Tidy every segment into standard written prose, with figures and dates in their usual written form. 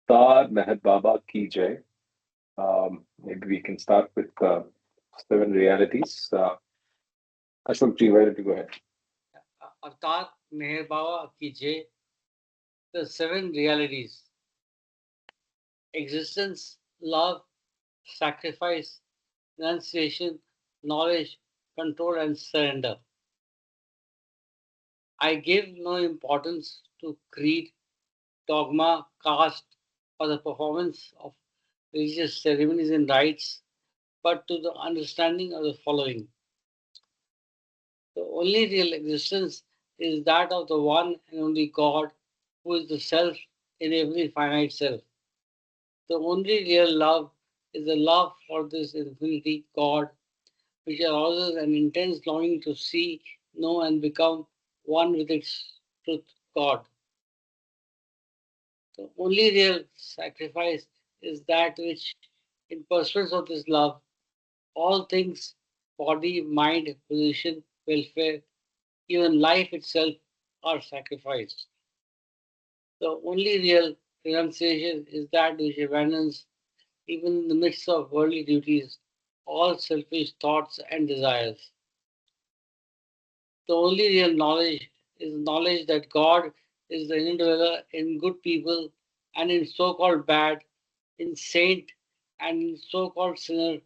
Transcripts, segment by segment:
Tar Meher Baba Ki Jai. Maybe we can start with seven realities. Ashok ji, why don't you go ahead? Avtar Meher Baba ki Jai, the seven realities: existence, love, sacrifice, renunciation, knowledge, control, and surrender. I give no importance to creed, dogma, caste, or the performance of religious ceremonies and rites, but to the understanding of the following. The only real existence is that of the one and only God, who is the self in every finite self. The only real love is the love for this infinity God, which arouses an intense longing to see, know, and become one with its truth, God. The only real sacrifice is that which, in pursuance of this love, all things, body, mind, position, welfare, even life itself, are sacrificed. The only real renunciation is that which abandons, even in the midst of worldly duties, all selfish thoughts and desires. The only real knowledge is knowledge that God is the indweller in good people and in so called bad, in saint and in so called sinner.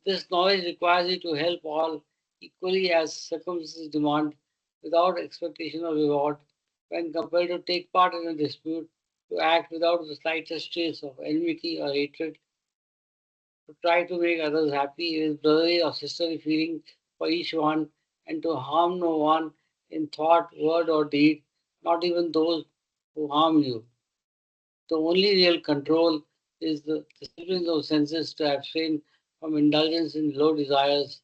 This knowledge requires you to help all equally as circumstances demand, without expectation of reward, when compelled to take part in a dispute, to act without the slightest trace of enmity or hatred, to try to make others happy with brotherly or sisterly feeling for each one, and to harm no one in thought, word, or deed, not even those who harm you. The only real control is the discipline of senses to abstain from indulgence in low desires,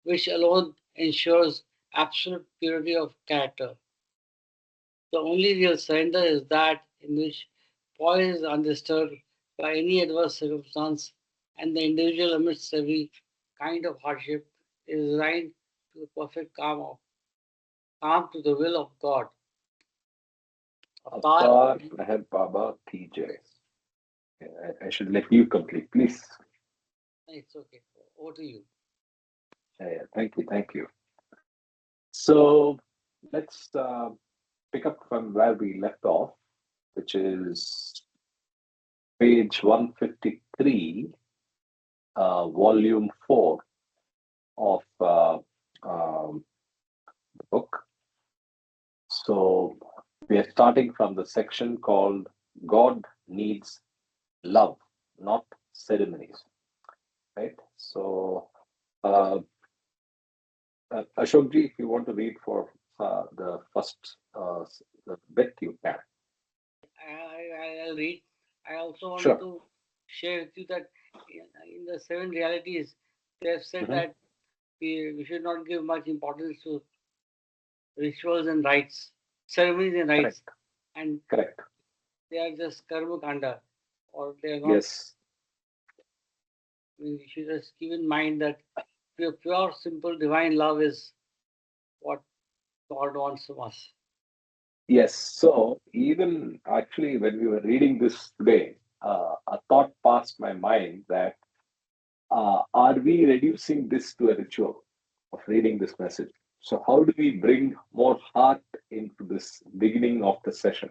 which alone ensures absolute purity of character. The only real surrender is that in which poise is undisturbed by any adverse circumstance, and the individual amidst every kind of hardship is resigned to the perfect calm to the will of God. Avatar, Avtar Meher Baba Ki Jai. I should let you complete, please. it's okay. Over to you. Yeah, thank you, thank you. So let's pick up from where we left off, which is page 153, volume 4 of the book. So we are starting from the section called God Needs Love, Not Ceremonies, right? So, uh, Ashokji, if you want to read for the first the bit, you can. I'll read. I also wanted Sure. to share with you that in the seven realities, they have said Hmm. that we should not give much importance to rituals and rites, ceremonies and rites, Correct. and Correct. they are just karma kanda, or they are not. Yes. We should just keep in mind that pure, simple, divine love is what God wants from us. Yes. So even actually, when we were reading this today, a thought passed my mind that are we reducing this to a ritual of reading this message? So, how do we bring more heart into this beginning of the session?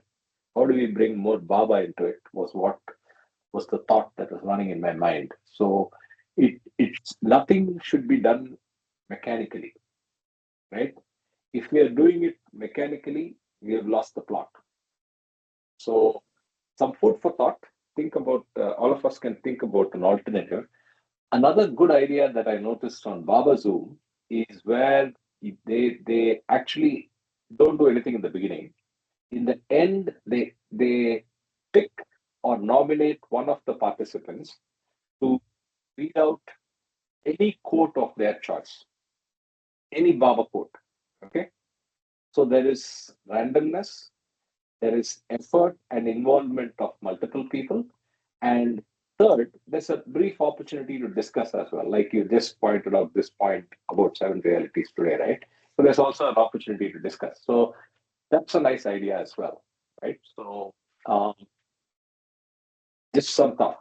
How do we bring more Baba into it? Was what was the thought that was running in my mind. So, it's nothing should be done mechanically, right? If we are doing it mechanically, we have lost the plot. So, some food for thought. Think about all of us can think about an alternative. Another good idea that I noticed on Baba Zoom is where they actually don't do anything in the beginning. In the end, they pick or nominate one of the participants to read out any quote of their choice, any Baba quote. Okay, so there is randomness, there is effort and involvement of multiple people, and third, there's a brief opportunity to discuss as well. Like you just pointed out this point about seven realities today, right? So there's also an opportunity to discuss. So that's a nice idea as well, right? So um, Just some thought.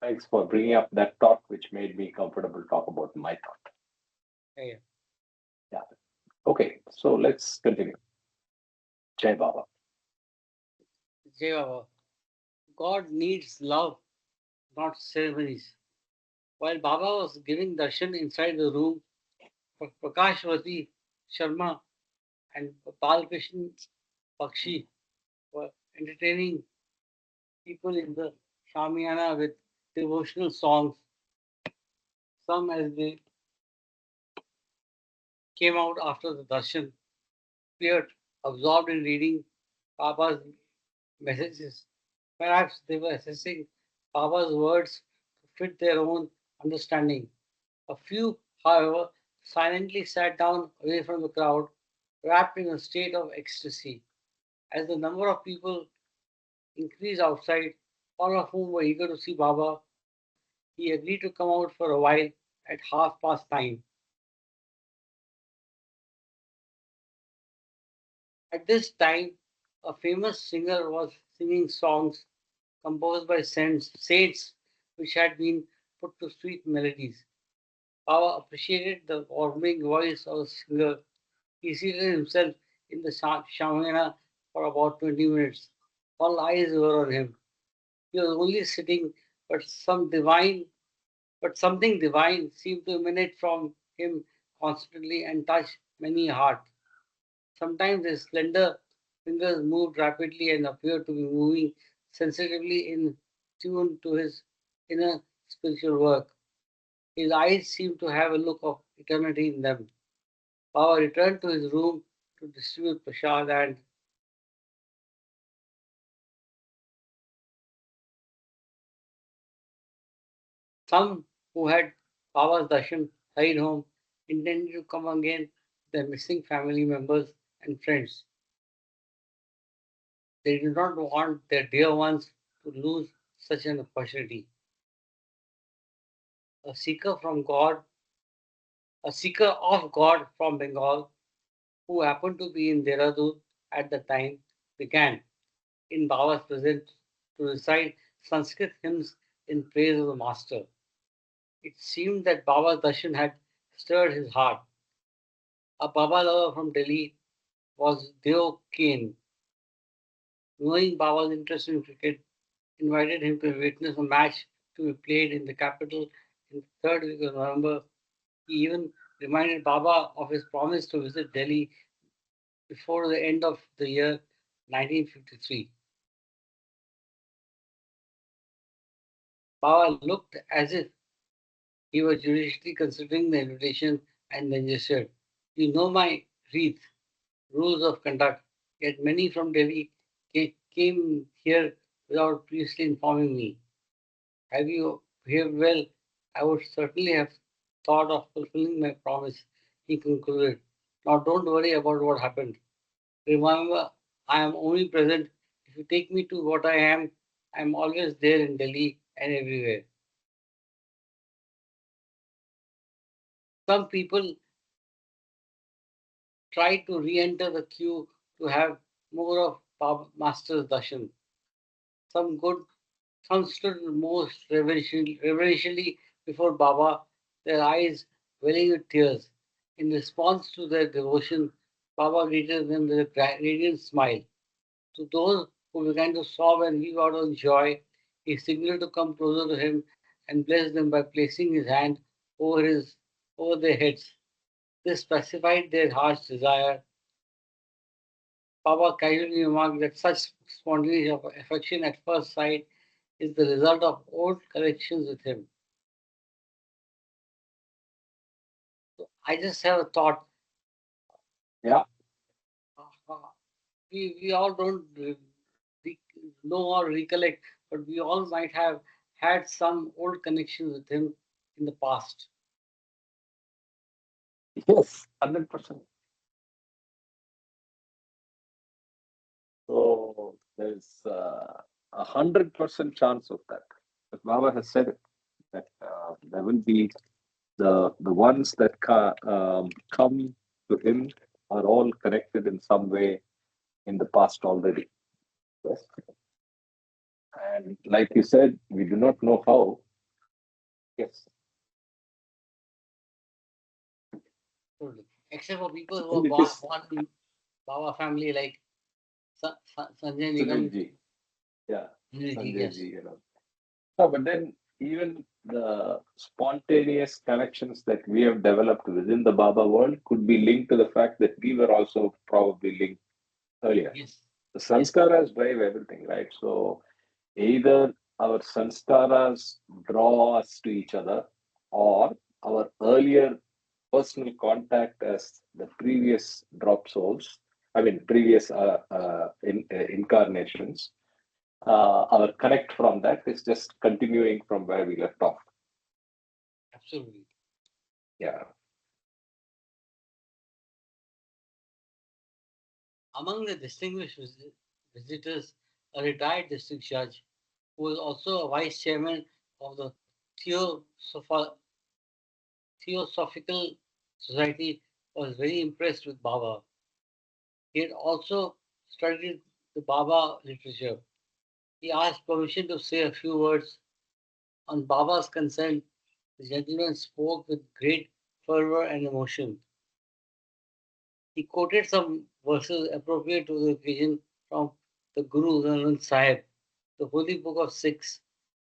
Thanks for bringing up that thought, which made me comfortable to talk about my thought. Yeah. Yeah. Okay, so let's continue. Jai Baba. Jai Baba. God needs love, not ceremonies. While Baba was giving darshan inside the room, Prakashvati Sharma and Balkrishna Bakshi were entertaining people in the Shamiana with devotional songs. Some, as they came out after the darshan, appeared absorbed in reading Baba's messages. Perhaps they were assessing Baba's words to fit their own understanding. A few, however, silently sat down away from the crowd, wrapped in a state of ecstasy. As the number of people increased outside, all of whom were eager to see Baba, he agreed to come out for a while at 9:30. At this time, a famous singer was singing songs composed by saints which had been put to sweet melodies. Baba appreciated the warming voice of the singer. He seated himself in the shamana for about 20 minutes. All eyes were on him. He was only sitting, but something divine seemed to emanate from him constantly and touch many a heart. Sometimes his slender fingers moved rapidly and appeared to be moving sensitively in tune to his inner spiritual work. His eyes seemed to have a look of eternity in them. Baba returned to his room to distribute prasad, and some who had Baba's darshan hurried home, intending to come again with their missing family members and friends. They did not want their dear ones to lose such an opportunity. A seeker from God, a seeker of God from Bengal, who happened to be in Dehradun at the time, began, in Baba's presence, to recite Sanskrit hymns in praise of the Master. It seemed that Baba's darshan had stirred his heart. A Baba lover from Delhi was Deo Kane. Knowing Baba's interest in cricket, invited him to witness a match to be played in the capital in the third week of November. He even reminded Baba of his promise to visit Delhi before the end of the year 1953. Baba looked as if he was judiciously considering the invitation and then gestured, "You know my wreath, rules of conduct, yet many from Delhi came here without previously informing me. Have you behaved well, I would certainly have thought of fulfilling my promise," he concluded. "Now don't worry about what happened. Remember, I am only present. If you take me to what I am always there in Delhi and everywhere." Some people tried to re enter the queue to have more of Master's darshan. Some good, some stood most reverentially before Baba, their eyes welling with tears. In response to their devotion, Baba greeted them with a radiant smile. To those who began to sob and weep out of joy, he signaled to come closer to him and blessed them by placing his hand over over their heads. This pacified their heart's desire. Baba casually remarked that such spontaneous affection at first sight is the result of old connections with him. So I just have a thought. Yeah. uh, we all don't re- know or recollect, but we all might have had some old connections with him in the past. Yes, 100%. So there's 100% chance of that. But Baba has said it that there will be the ones that come to him are all connected in some way in the past already. Yes. And like you said, we do not know how. Yes. Totally. Except for people who And are it is born in Baba family like Sanjay Nigam. Sunilji. Yeah. Sanjay Yes. ji, No, but then even the spontaneous connections that we have developed within the Baba world could be linked to the fact that we were also probably linked earlier. Yes. The Yes. sanskaras drive everything, right? So either our sanskaras draw us to each other, or our earlier personal contact as the previous drop souls, I mean, previous incarnations, our connect from that is just continuing from where we left off. Absolutely. Yeah. Among the distinguished visitors, a retired district judge who was also a vice chairman of the Theosopha- Theosophical Society was very impressed with Baba. He had also studied the Baba literature. He asked permission to say a few words. On Baba's consent, the gentleman spoke with great fervor and emotion. He quoted some verses appropriate to the occasion from the Guru Granth Sahib, the holy book of Sikhs.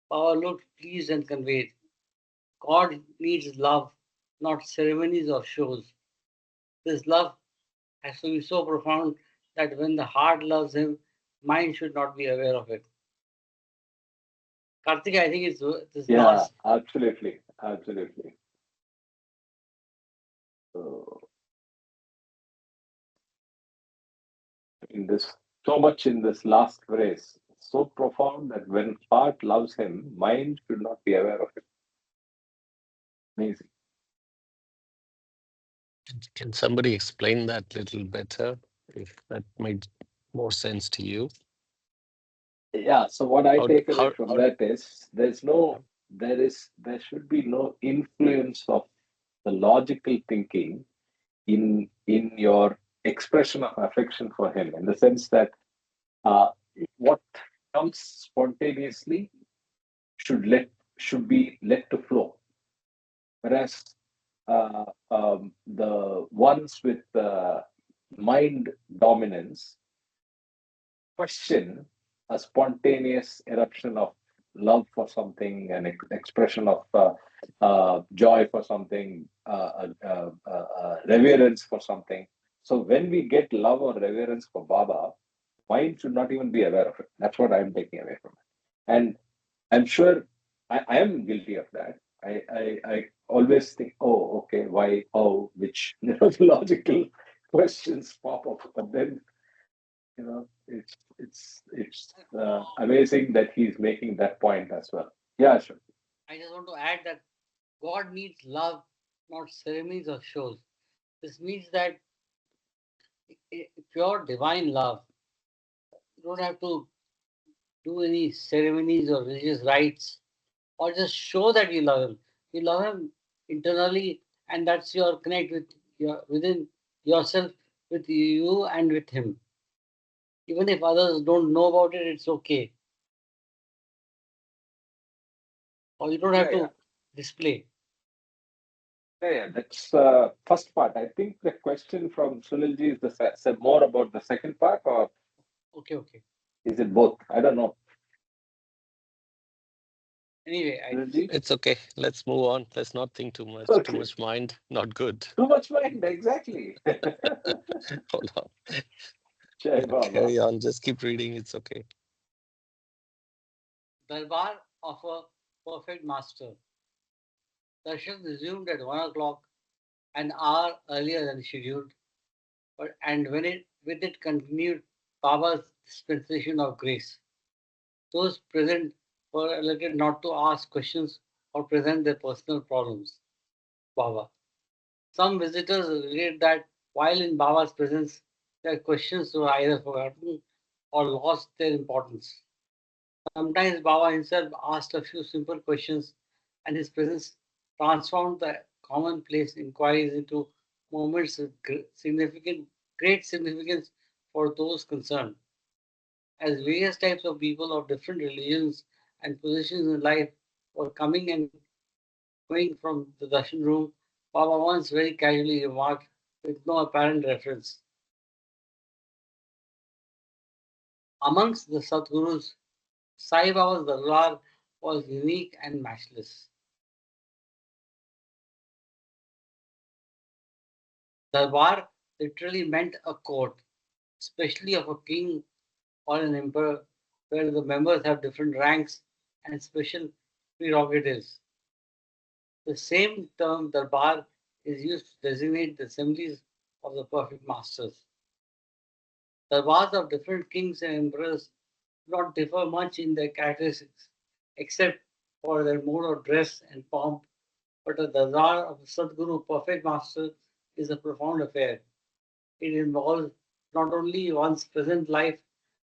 Baba looked pleased and conveyed, God needs love, not ceremonies or shows. This love has to be so profound that when the heart loves him, mind should not be aware of it. Karthik, I think it's this Yeah, last. absolutely. Absolutely. So in this, so much in this last phrase, so profound that when heart loves him, mind should not be aware of it. Amazing. Can somebody explain that little better if that made more sense to you? Yeah, so what I take away from How that is there should be no influence of the logical thinking in your expression of affection for him, in the sense that uh, what comes spontaneously should let should be let to flow, whereas the ones with mind dominance question a spontaneous eruption of love for something, an expression of joy for something, reverence for something. So when we get love or reverence for Baba, mind should not even be aware of it. That's what I'm taking away from it. And I'm sure I am guilty of that. I always think, oh, okay, why, how, which, the logical questions pop up. But then, it's amazing that he's making that point as well. Yeah, sure. I just want to add that God needs love, not ceremonies or shows. This means that pure divine love, you don't have to do any ceremonies or religious rites or just show that you love him. You love him internally, and that's your connect with your within yourself, with you and with him. Even if others don't know about it, it's okay. Or you don't have Yeah, yeah. to display. Yeah, that's first part. I think the question from Sunilji is more about the second part, or Okay, okay. is it both? I don't know. Anyway, I Sunilji? it's okay. Let's move on. Let's not think too much. Too Okay. much mind, not good. Too much mind, exactly. Hold on. Jai Yeah, Baba. carry on. Just keep reading. It's okay. Darbar of a perfect master. Darshan resumed at 1 o'clock, an hour earlier than scheduled, but and when it with it continued Baba's dispensation of grace. Those present were elected not to ask questions or present their personal problems. Baba. Some visitors relate that while in Baba's presence, their questions were either forgotten or lost their importance. Sometimes Baba himself asked a few simple questions, and his presence transformed the commonplace inquiries into moments with great significance for those concerned. as various types of people of different religions and positions in life were coming and going from the darshan room, Baba once very casually remarked, with no apparent reference, amongst the Sadgurus, Sai Baba's Darbar was unique and matchless. Darbar literally meant a court, especially of a king or an emperor, where the members have different ranks and special prerogatives. The same term Darbar is used to designate the assemblies of the perfect masters. Darbars of different kings and emperors do not differ much in their characteristics, except for their mode of dress and pomp, but a darbar of a Sadguru perfect master is a profound affair. It involves not only one's present life,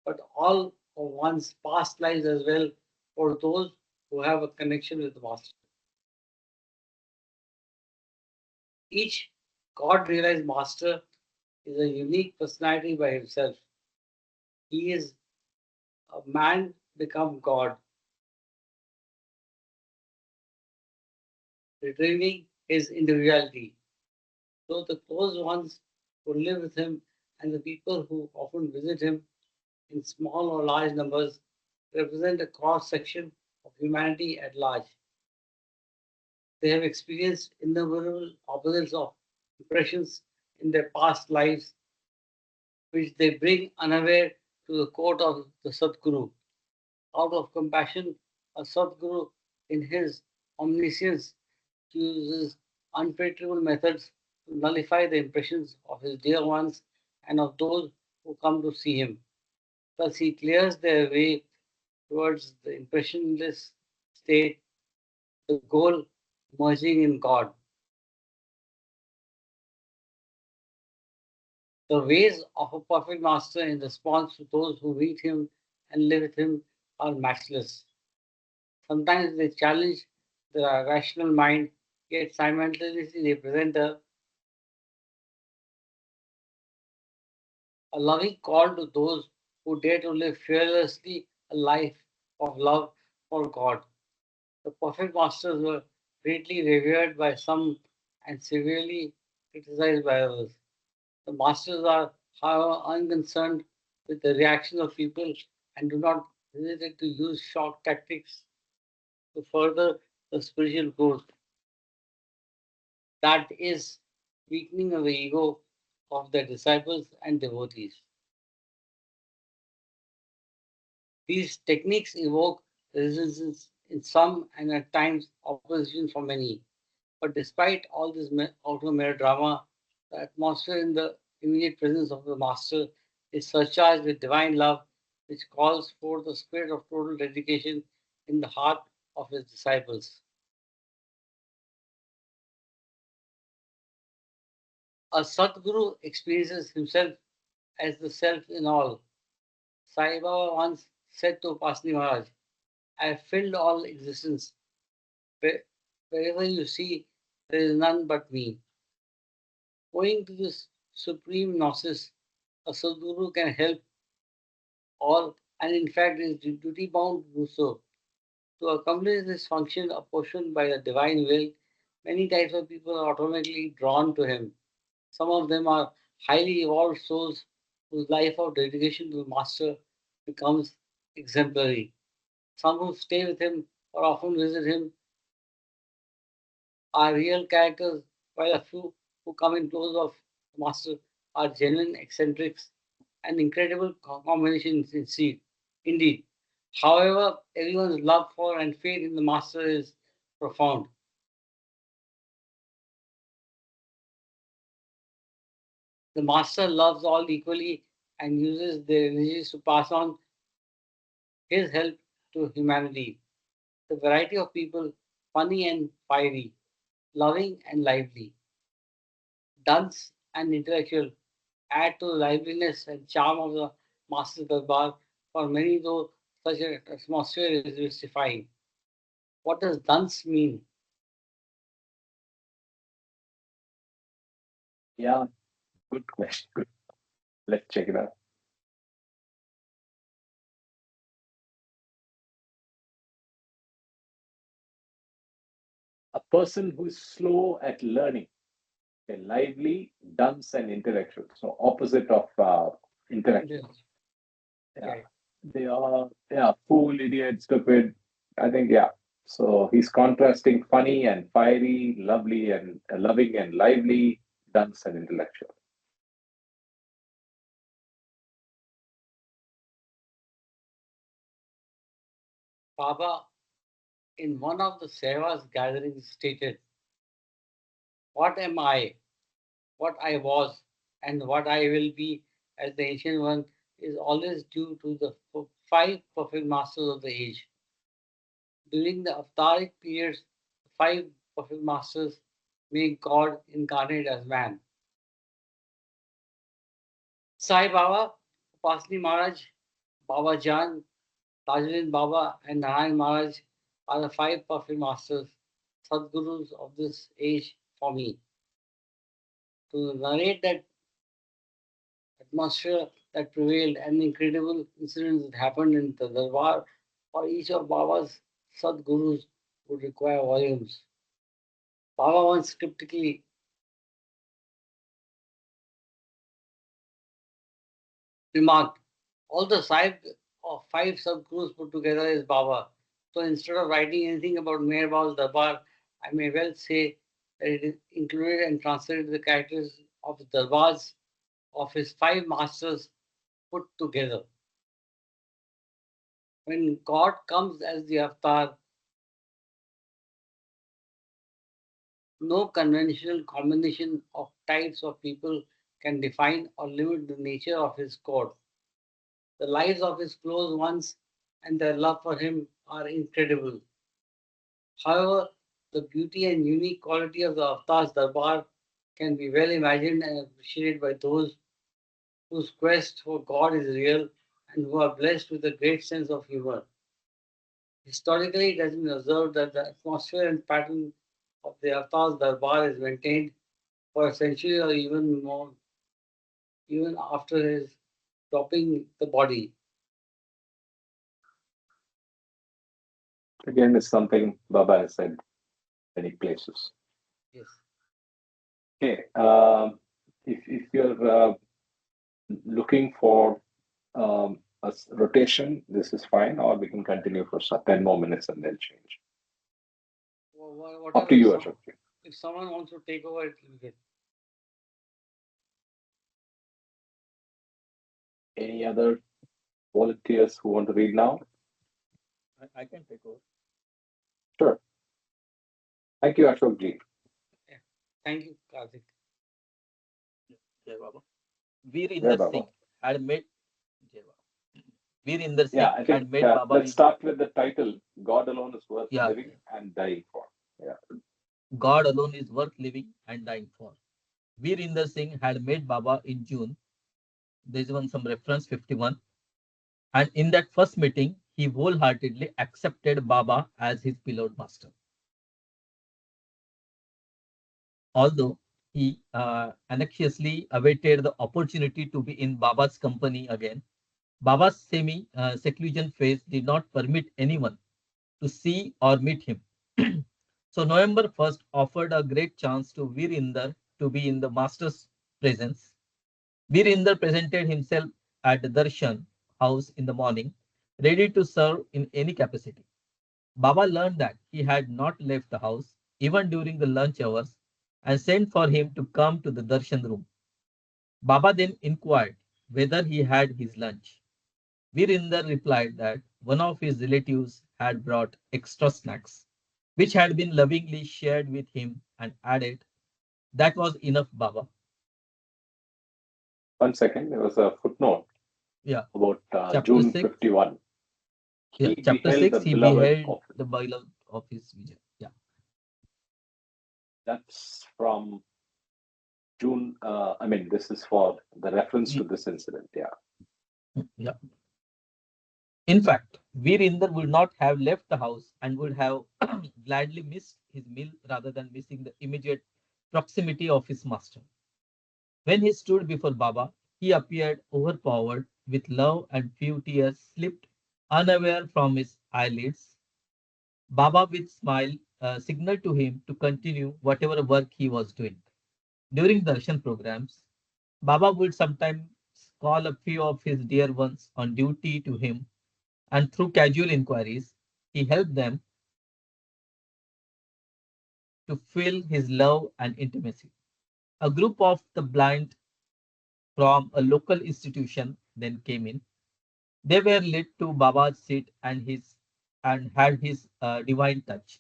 but all of one's past lives as well for those who have a connection with the master. Each God realized master is a unique personality by himself. He is a man become God, retaining his individuality. So the close ones who live with him and the people who often visit him in small or large numbers represent a cross section of humanity at large. They have experienced innumerable opposites of impressions in their past lives, which they bring unaware to the court of the Sadguru. Out of compassion, a Sadguru, in his omniscience, uses unpredictable methods to nullify the impressions of his dear ones and of those who come to see him. Thus, he clears their way towards the impressionless state, the goal merging in God. The ways of a perfect master in response to those who meet him and live with him are matchless. Sometimes they challenge the rational mind, yet simultaneously they present a loving call to those who dare to live fearlessly a life of love for God. The perfect masters were greatly revered by some and severely criticized by others. The masters are, however, unconcerned with the reaction of people and do not hesitate to use shock tactics to further the spiritual growth. That is weakening of the ego of their disciples and devotees. These techniques evoke resistance in some and at times opposition for many. But despite all this outer melodrama, the atmosphere in the immediate presence of the Master is surcharged with divine love, which calls forth the spirit of total dedication in the heart of his disciples. A Satguru experiences himself as the self in all. Sai Baba once said to Pasni Maharaj, I have filled all existence. Wherever you see, there is none but me. Owing to this supreme gnosis, a Sadguru can help all and in fact is duty bound to do so. To accomplish this function apportioned by the divine will, many types of people are automatically drawn to him. Some of them are highly evolved souls whose life of dedication to the Master becomes exemplary. Some who stay with him or often visit him are real characters, while a few who come in close of the Master are genuine eccentrics and incredible combinations indeed. However, everyone's love for and faith in the Master is profound. The Master loves all equally and uses their energies to pass on his help to humanity. The variety of people, funny and fiery, loving and lively, dunce and intellectual, add to the liveliness and charm of the Master Darbar. For many, though, such an atmosphere is mystifying. What does dunce mean? Yeah, good question. Let's check it out. a person who is slow at learning, a lively, dense, and intellectual. So opposite of intellectual. Yes. Yeah, Right. they are, yeah, fool, idiot, stupid. I think, yeah. So he's contrasting funny and fiery, lovely and loving and lively, dense and intellectual. Baba, in one of the Seva's gatherings, stated, "What am I? What I was, and what I will be as the Ancient One is always due to the five perfect masters of the age." During the Avtaric periods, the five perfect masters make God incarnate as man. Sai Baba, Upasni Maharaj, Baba Jan, Tajuddin Baba, and Narayan Maharaj are the five perfect masters, Sadgurus of this age for me. To narrate that atmosphere that prevailed and incredible incidents that happened in the Darbar for each of Baba's Sadgurus would require volumes. Baba once cryptically remarked, "All the five Sadgurus put together is Baba. So instead of writing anything about Meher Baba's Darbar, I may well say that it is included and translated the characters of the Darbars of his five masters put together. When God comes as the avatar, no conventional combination of types of people can define or limit the nature of his court. The lives of his close ones and their love for him are incredible. However, the beauty and unique quality of the Avatar's Darbar can be well imagined and appreciated by those whose quest for God is real and who are blessed with a great sense of humor. Historically, it has been observed that the atmosphere and pattern of the Avatar's Darbar is maintained for a century or even more, even after his dropping the body. Again, it's something Baba has said many places. Yes. Okay, if you're looking for rotation, this is fine, or we can continue for 10 more minutes and then change. Up Whatever, to you, Ashok. if someone wants to take over, it will be good. Any other volunteers who want to read now? I can take over. Sure. Thank you, Ashok ji. Yeah. Thank you, Karthik. Jai Baba. Jai Veerinder Baba. Singh had made Jai Baba. Veerinder Yeah, Singh I think had met Baba let's with start with the title God alone is worth yeah, living and dying for. Yeah. God alone is worth living and dying for. Veerinder Singh had met Baba in June. There's one some reference 51. And in that first meeting, he wholeheartedly accepted Baba as his beloved master. Although he anxiously awaited the opportunity to be in Baba's company again, Baba's semi seclusion phase did not permit anyone to see or meet him. So November 1st offered a great chance to Virinder to be in the master's presence. Virinder presented himself at the Darshan house in the morning, ready to serve in any capacity. Baba learned that he had not left the house even during the lunch hours and sent for him to come to the darshan room. Baba then inquired whether he had his lunch. Virinder replied that one of his relatives had brought extra snacks, which had been lovingly shared with him, and added, "That was enough, Baba." 1 second, there was a footnote Yeah, about chapter June 6. 51. Yeah, He chapter beheld the 6, he beloved beheld of, the beloved of his vision. Yeah, that's from June. I mean, this is for the reference to Ye- this incident. Yeah. yeah. In fact, Virinder would not have left the house and would have gladly missed his meal rather than missing the immediate proximity of his master. When he stood before Baba, he appeared overpowered with love, and few tears slipped unaware from his eyelids. Baba, with smile, signaled to him to continue whatever work he was doing. During darshan programs, Baba would sometimes call a few of his dear ones on duty to him, and through casual inquiries, he helped them to feel his love and intimacy. A group of the blind from a local institution then came in. They were led to Baba's seat and had his divine touch.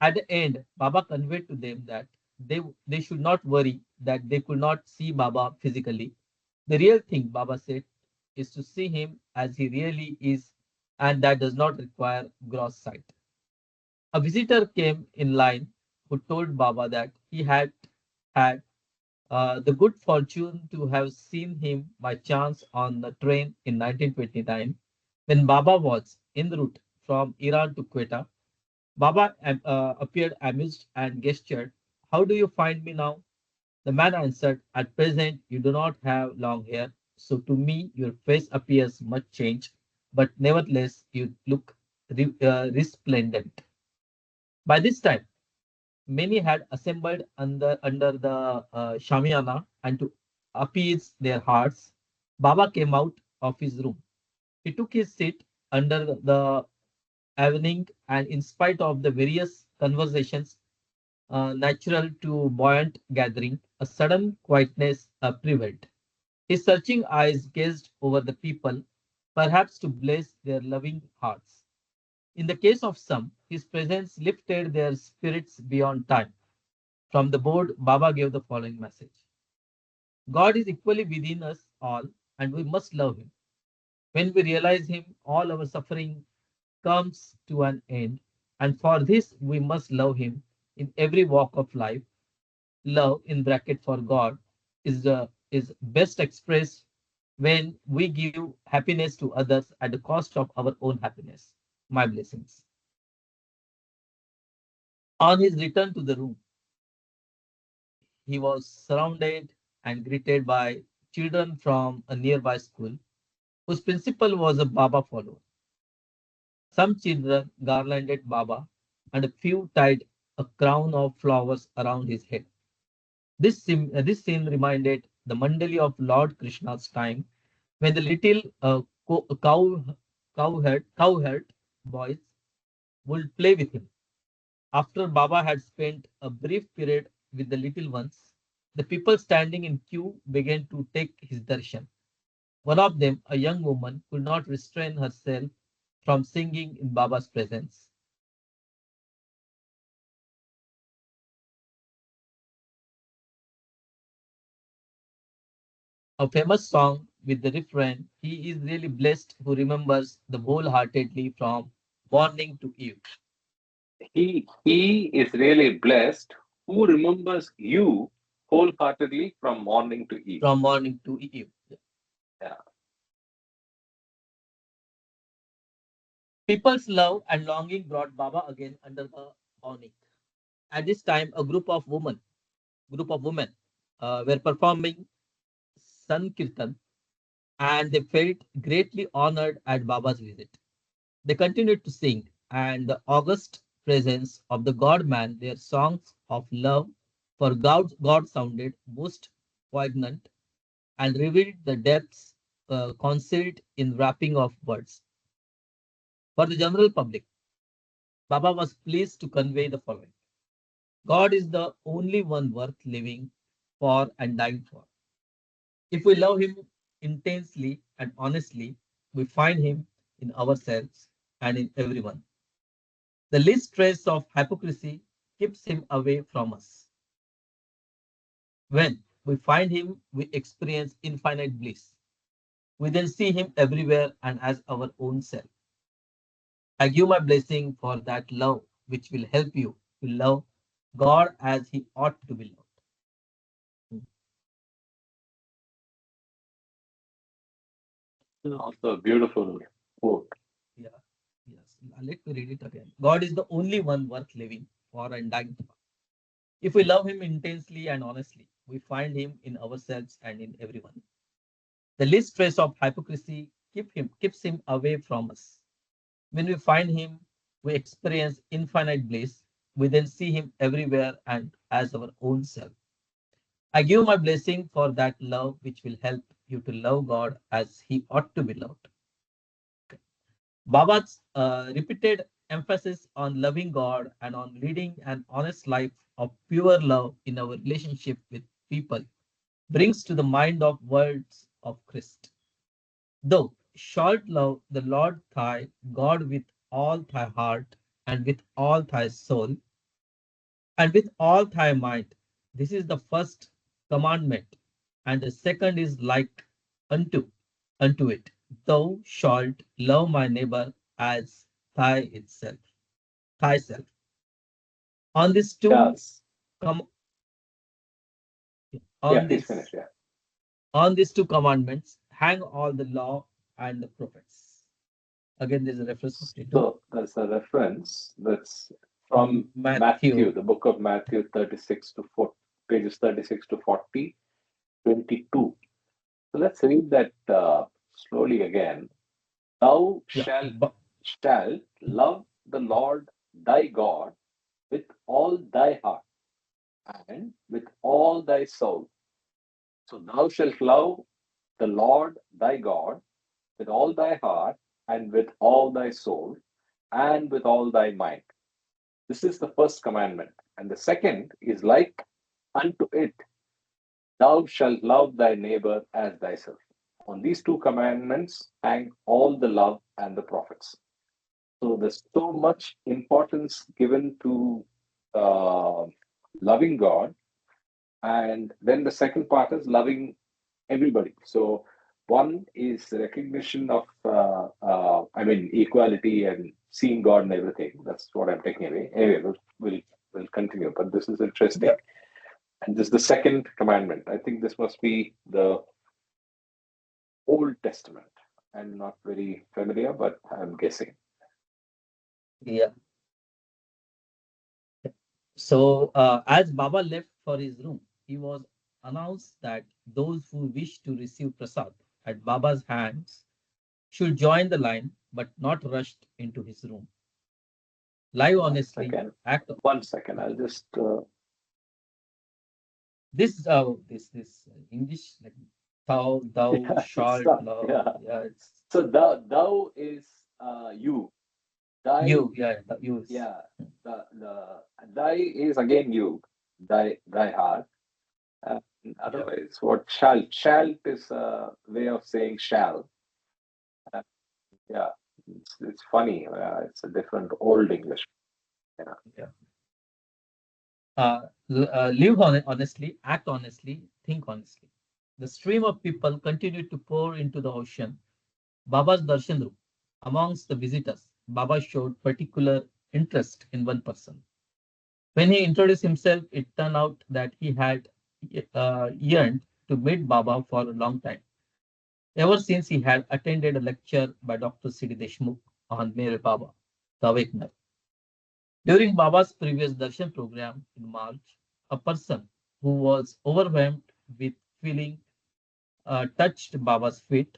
At the end, Baba conveyed to them that they should not worry that they could not see Baba physically. The real thing, Baba said, is to see him as he really is, and that does not require gross sight. A visitor came in line who told Baba that he had the good fortune to have seen him by chance on the train in 1929 when Baba was en route from Iran to Quetta. Baba appeared amused and gestured, "How do you find me now?" The man answered, "At present you do not have long hair, so to me your face appears much changed, but nevertheless you look resplendent." By this time, many had assembled under the Shamiana, and to appease their hearts, Baba came out of his room. He took his seat under the awning, and in spite of the various conversations natural to buoyant gathering, a sudden quietness prevailed. His searching eyes gazed over the people, perhaps to bless their loving hearts. In the case of some, his presence lifted their spirits beyond time. From the board, Baba gave the following message: God is equally within us all, and we must love him. When we realize him, all our suffering comes to an end, and for this we must love him in every walk of life. Love in bracket for God is best expressed when we give happiness to others at the cost of our own happiness. My blessings. On his return to the room, he was surrounded and greeted by children from a nearby school, whose principal was a Baba follower. Some children garlanded Baba, and a few tied a crown of flowers around his head. This scene reminded the Mandali of Lord Krishna's time, when the little cowherd boys would play with him. After Baba had spent a brief period with the little ones, the people standing in queue began to take his darshan. One of them, a young woman, could not restrain herself from singing in Baba's presence. A famous song with the refrain, "He is really blessed who remembers the wholeheartedly from morning to eve." He is really blessed who remembers you wholeheartedly from morning to eve. From morning to eve. Yeah. People's love and longing brought Baba again under the awning. At this time, a group of women were performing Sankirtan, and they felt greatly honored at Baba's visit. They continued to sing, and the august presence of the God man, their songs of love for God sounded most poignant and revealed the depths concealed in wrapping of words. For the general public, Baba was pleased to convey the following: God is the only one worth living for and dying for. If we love him intensely and honestly, we find him in ourselves and in everyone. The least trace of hypocrisy keeps him away from us. When we find him, we experience infinite bliss. We then see him everywhere and as our own self. I give my blessing for that love which will help you to love God as he ought to be loved. Also a beautiful quote. Yeah, yes. Let me read it again. God is the only one worth living for and dying for. If we love him intensely and honestly, we find him in ourselves and in everyone. The least trace of hypocrisy keeps him away from us. When we find him, we experience infinite bliss. We then see him everywhere and as our own self. I give my blessing for that love which will help you to love God as he ought to be loved. Baba's repeated emphasis on loving God and on leading an honest life of pure love in our relationship with people brings to the mind of words of Christ. Though shalt love the Lord thy God with all thy heart and with all thy soul and with all thy might. This is the first commandment, and the second is like unto it. Thou shalt love my neighbor as thyself. On these two Yes. com- Yeah, on please finish. this Yeah. on these two commandments hang all the law and the prophets. Again, there's a reference 52. So there's a reference that's from Matthew. Matthew, the book of Matthew 36 to 40, pages 36 to 40, 22. So let's read that slowly again. Thou Yeah. shalt love the Lord thy God with all thy heart and with all thy soul. So thou shalt love the Lord thy God with all thy heart and with all thy soul and with all thy mind. This is the first commandment. And the second is like unto it, thou shalt love thy neighbor as thyself. On these two commandments hang all the love and the prophets. So there's so much importance given to uh, loving God. And then the second part is loving everybody. So one is recognition of, equality and seeing God and everything. That's what I'm taking away. Anyway, we'll continue. But this is interesting. Yeah. And this is the second commandment. I think this must be the Old Testament. I'm not very familiar, but I'm guessing. Yeah. So, as Baba left for his room, he was announced that those who wish to receive prasad at Baba's hands should join the line, but not rushed into his room. Live One honestly, second. act. One second. I'll just. This English like thou Yeah, it's shalt tough. love. Yeah. Yeah, it's So thou is you. Thy, you. Yeah, you. yeah. The thy is again you. Thy heart. Yeah, Otherwise, what shalt is a way of saying shall. Uh, yeah, it's funny. It's a different old English. Yeah. yeah. Live honestly, act honestly, think honestly. The stream of people continued to pour into the ocean. Baba's darshan room. Amongst the visitors, Baba showed particular interest in one person. When he introduced himself, it turned out that he had yearned to meet Baba for a long time, ever since he had attended a lecture by Dr. C.D. Deshmukh on Mere Baba, the Awakener. During Baba's previous darshan program in March, a person who was overwhelmed with feeling touched Baba's feet.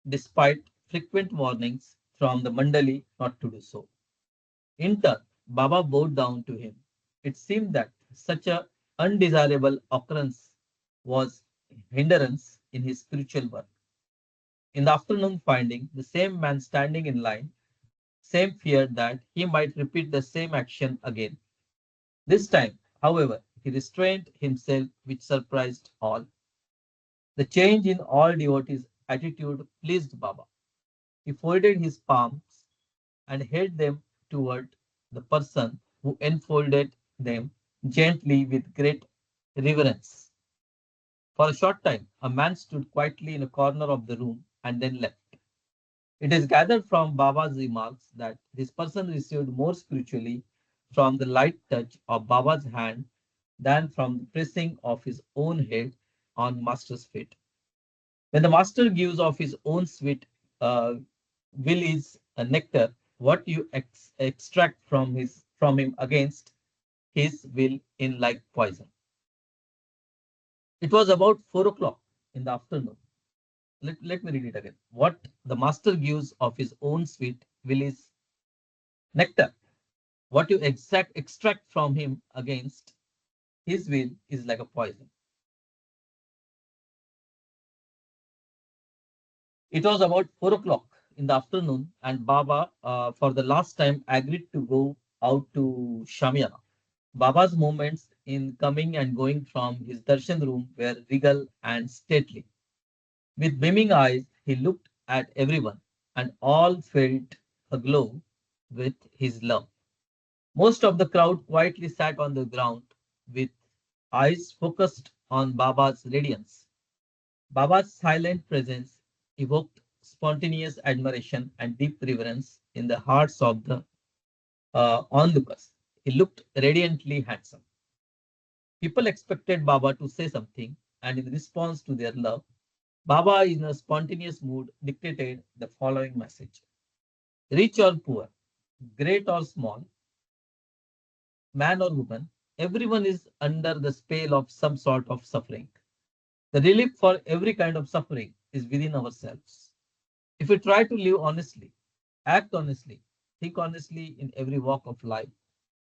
Despite frequent warnings from the Mandali not to do so. In turn, Baba bowed down to him. It seemed that such a undesirable occurrence was hindrance in his spiritual work. In the afternoon, finding the same man standing in line, same feared that he might repeat the same action again. This time, however, he restrained himself, which surprised all. The change in all devotees' attitude pleased Baba. He folded his palms and held them toward the person who enfolded them gently with great reverence. For a short time, a man stood quietly in a corner of the room and then left. It is gathered from Baba's remarks that this person received more spiritually from the light touch of Baba's hand than from the pressing of his own head on Master's feet. When the Master gives of his own sweet will is a nectar, what you extract from him against his will in like poison. It was about 4 o'clock in the afternoon. Let me read it again. What the master gives of his own sweet will is nectar. What you extract from him against his will is like a poison. It was about 4 o'clock in the afternoon, and Baba, for the last time, agreed to go out to Shamiana. Baba's movements in coming and going from his darshan room were regal and stately. With beaming eyes, he looked at everyone, and all felt aglow with his love. Most of the crowd quietly sat on the ground with eyes focused on Baba's radiance. Baba's silent presence evoked spontaneous admiration and deep reverence in the hearts of the onlookers. He looked radiantly handsome. People expected Baba to say something, and in response to their love, Baba, in a spontaneous mood, dictated the following message: rich or poor, great or small, man or woman, everyone is under the spell of some sort of suffering. The relief for every kind of suffering is within ourselves. If we try to live honestly, act honestly, think honestly in every walk of life,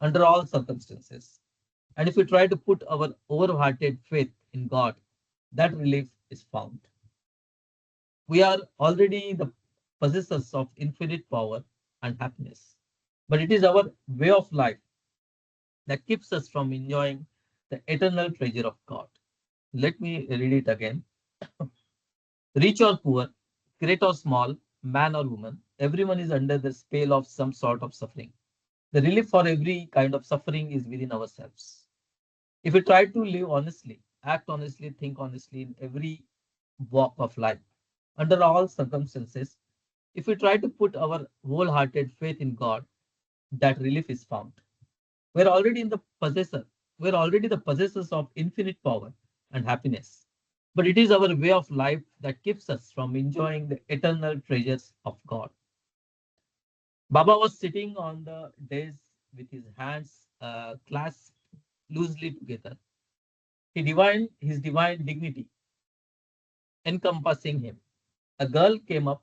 under all circumstances, and if we try to put our wholehearted faith in God, that relief is found. We are already the possessors of infinite power and happiness, but it is our way of life that keeps us from enjoying the eternal treasure of God. Let me read it again. Rich or poor, great or small, man or woman, everyone is under the spell of some sort of suffering. The relief for every kind of suffering is within ourselves. If we try to live honestly, act honestly, think honestly in every walk of life, under all circumstances, if we try to put our wholehearted faith in God, that relief is found. We're already in the possessor. We're already the possessors of infinite power and happiness. But it is our way of life that keeps us from enjoying the eternal treasures of God. Baba was sitting on the dais with his hands clasped loosely together. He divined his divine dignity encompassing him. A girl came up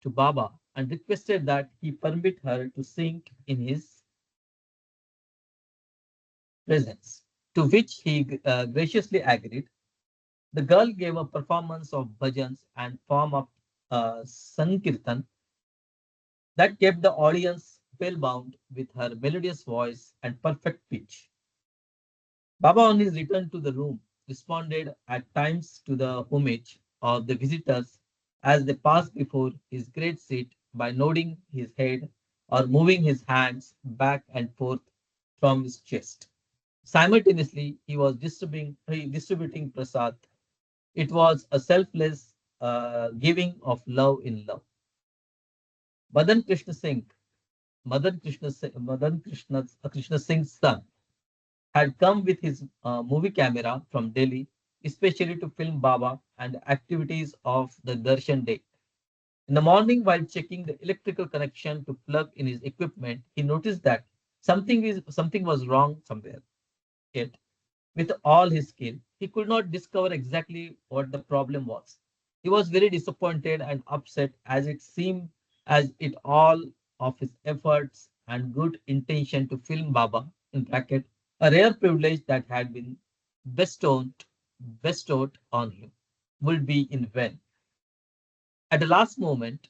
to Baba and requested that he permit her to sing in his presence, to which he graciously agreed. The girl gave a performance of bhajans and form of sankirtan that kept the audience spellbound with her melodious voice and perfect pitch. Baba, on his return to the room, responded at times to the homage of the visitors as they passed before his great seat by nodding his head or moving his hands back and forth from his chest. Simultaneously, he was distributing prasad. It was a selfless giving of love in love. Madan Krishna Singh, Krishna Singh's son, had come with his movie camera from Delhi, especially to film Baba and the activities of the Darshan day. In the morning, while checking the electrical connection to plug in his equipment, he noticed that something was wrong somewhere. Yet, with all his skill, he could not discover exactly what the problem was. He was very disappointed and upset as it seemed as it all of his efforts and good intention to film Baba in bracket, a rare privilege that had been bestowed bestowed on him, would be in vain. At the last moment,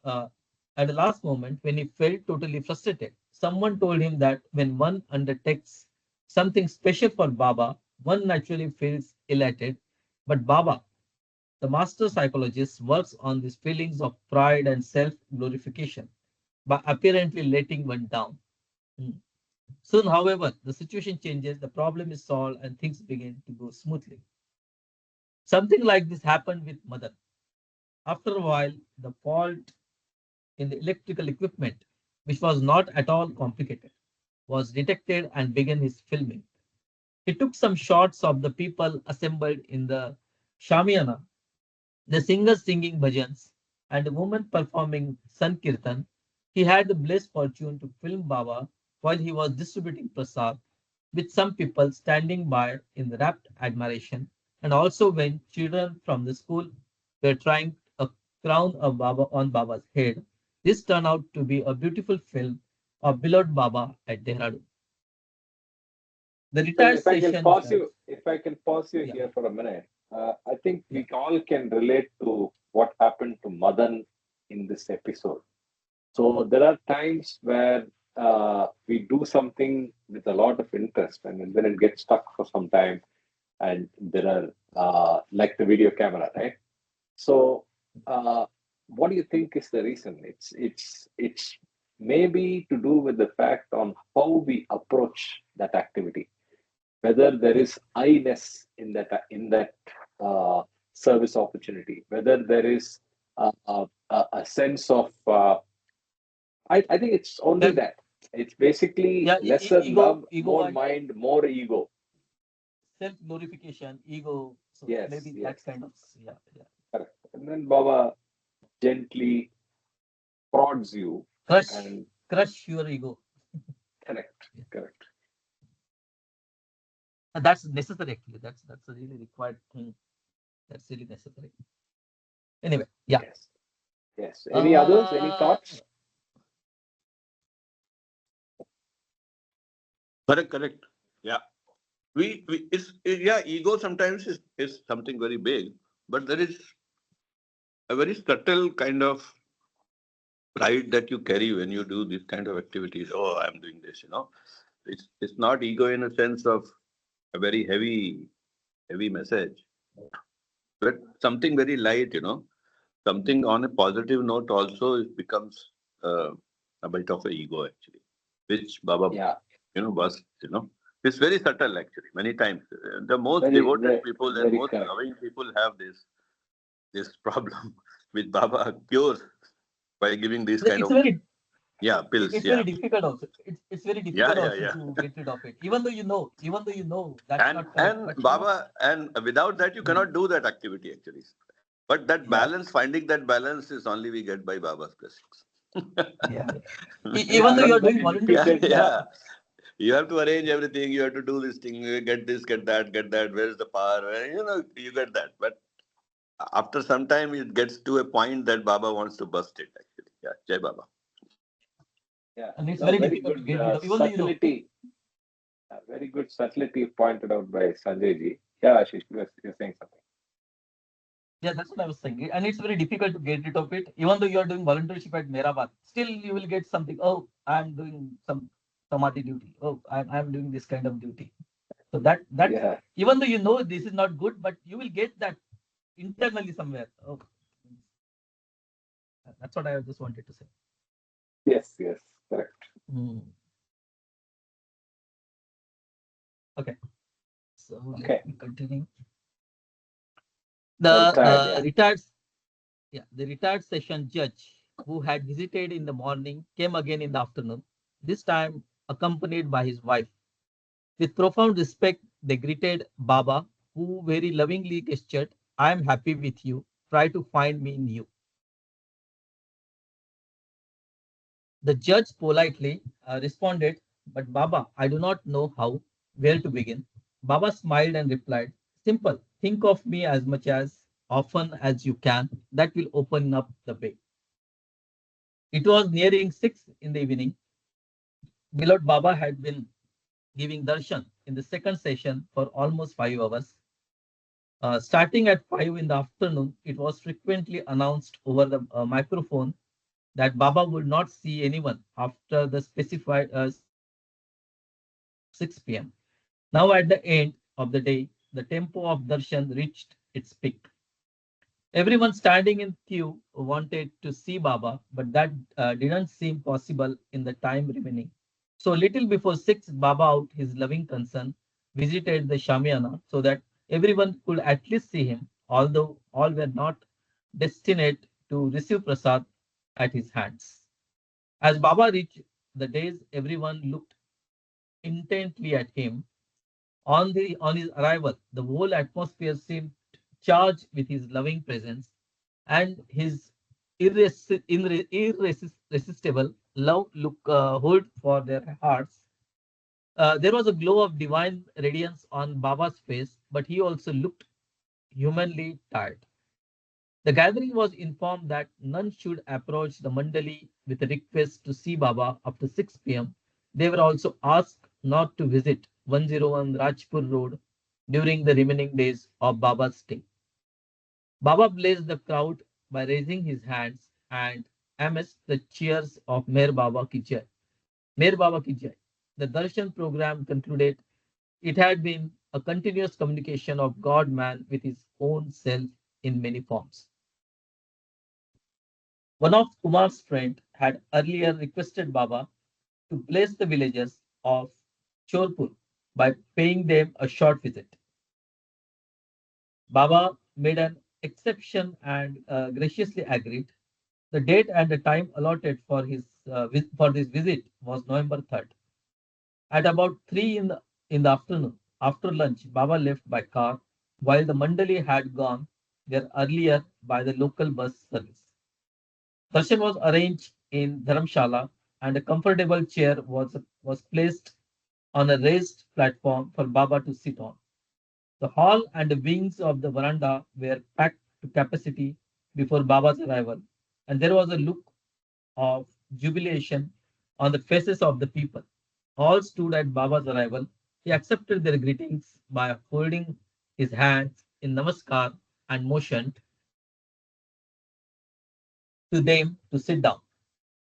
uh, when he felt totally frustrated, someone told him that when one undertakes something special for Baba, one naturally feels elated. But Baba, the master psychologist, works on these feelings of pride and self glorification by apparently letting one down. Hmm. Soon, however, the situation changes, the problem is solved, and things begin to go smoothly. Something like this happened with Mother. After a while, the fault in the electrical equipment, which was not at all complicated, was detected and began his filming. He took some shots of the people assembled in the Shamiana, the singers singing bhajans, and the woman performing Sankirtan. He had the blessed fortune to film Baba while he was distributing prasad, with some people standing by in rapt admiration. And also when children from the school were trying a crown of Baba on Baba's head, this turned out to be a beautiful film of beloved Baba at Dehradun. The Well, retired session judge, if I can pause you yeah, here for a minute, I think yeah, we all can relate to what happened to Madan in this episode. So there are times where we do something with a lot of interest, and then it gets stuck for some time, and there are like the video camera, right? So, what do you think is the reason? It's maybe to do with the fact on how we approach that activity, whether there yeah, is I-ness in that uh, service opportunity, whether there is a sense of I think it's only self, that. It's basically yeah, lesser ego, love, ego, more and mind, more ego. self glorification, ego. So Yes, maybe that yes, kind of, yeah, yeah. correct. And then Baba gently prods you Crush, and crush your ego. correct, Yeah. correct. And that's necessary actually. That's a really required thing. That's really necessary. Anyway, yeah. Yes, yes. Any others? Any Uh, thoughts? Correct, correct. Yeah. Yeah, ego sometimes is something very big, but there is a very subtle kind of pride that you carry when you do this kind of activities. Oh, I'm doing this, you know. It's not ego in a sense of a very heavy message, but something very light, you know. Something on a positive note also it becomes uh, a bit of a ego actually, which Baba, Yeah, was, it's very subtle actually. Many times, the most very, devoted very, people and very most correct. loving people have this problem with Baba cures by giving these kind it's of very pills. it's Yeah, very difficult also. It's very yeah, difficult yeah, also yeah. to get rid of it. Even though you know that's And not correct, and but Baba, and without that you mm, cannot do that activity actually. But that yeah, balance, finding that balance is only we get by Baba's blessings. yeah, yeah. Even Yeah, though when you're when doing you repeat Yeah, volunteership, it, yeah. You have to arrange everything. You have to do this thing. Get this, get that, get that. Where is the power? You get that. But after some time, it gets to a point that Baba wants to bust it. Actually, yeah. Jai Baba. yeah, and it's no, very very difficult to good get rid of. Even though you know, very good subtlety pointed out by Sanjay ji. Yeah, Ashish, you're saying something. yeah, that's what I was saying. And it's very difficult to get rid of it. Even though you are doing volunteership at Merabat, still you will get something. Oh, I'm doing some samadhi duty. Oh, I'm doing this kind of duty. So that Yeah, even though you know this is not good, but you will get that internally somewhere. Oh, that's what I just wanted to say. yes, yes, correct. Hmm. Okay, so let Okay, me continue. the The retired, yeah. retired session judge who had visited in the morning came again in the afternoon. This time accompanied by his wife. With profound respect, they greeted Baba, who very lovingly gestured, "I am happy with you. Try to find me in you." The judge politely responded, "But Baba, I do not know how, where to begin." Baba smiled and replied, "Simple. Think of me as much as often as you can. That will open up the way." It was nearing 6 in the evening. Beloved Baba had been giving darshan in the second session for almost 5 hours. Starting at 5 in the afternoon, it was frequently announced over the microphone that Baba would not see anyone after the specified 6 p.m. Now, at the end of the day, the tempo of darshan reached its peak. Everyone standing in queue wanted to see Baba, but that didn't seem possible in the time remaining. So, little before 6, Baba, out his loving concern, visited the Shamiana so that everyone could at least see him, although all were not destined to receive prasad at his hands. As Baba reached the dais, everyone looked intently at him. On his arrival, the whole atmosphere seemed charged with his loving presence, and his irresistible love look hold for their hearts. There was a glow of divine radiance on Baba's face, but he also looked humanly tired. The gathering was informed that none should approach the mandali with a request to see Baba after 6 p.m. They were also asked not to visit 101 Rajpur Road during the remaining days of Baba's stay. Baba blessed the crowd by raising his hands and amidst the cheers of Mer Baba Ki Jai. Mer Baba Ki Jai. The darshan program concluded. It had been a continuous communication of God man with his own self in many forms. One of Kumar's friends had earlier requested Baba to bless the villagers of Chorpur by paying them a short visit. Baba made an exception and graciously agreed. The date and the time allotted for for this visit was November 3rd. At about 3 in the afternoon, after lunch, Baba left by car, while the Mandali had gone there earlier by the local bus service. Darshan was arranged in Dharamshala, and a comfortable chair was placed on a raised platform for Baba to sit on. The hall and the wings of the veranda were packed to capacity before Baba's arrival, and there was a look of jubilation on the faces of the people. All stood at Baba's arrival. He accepted their greetings by holding his hands in namaskar and motioned to them to sit down.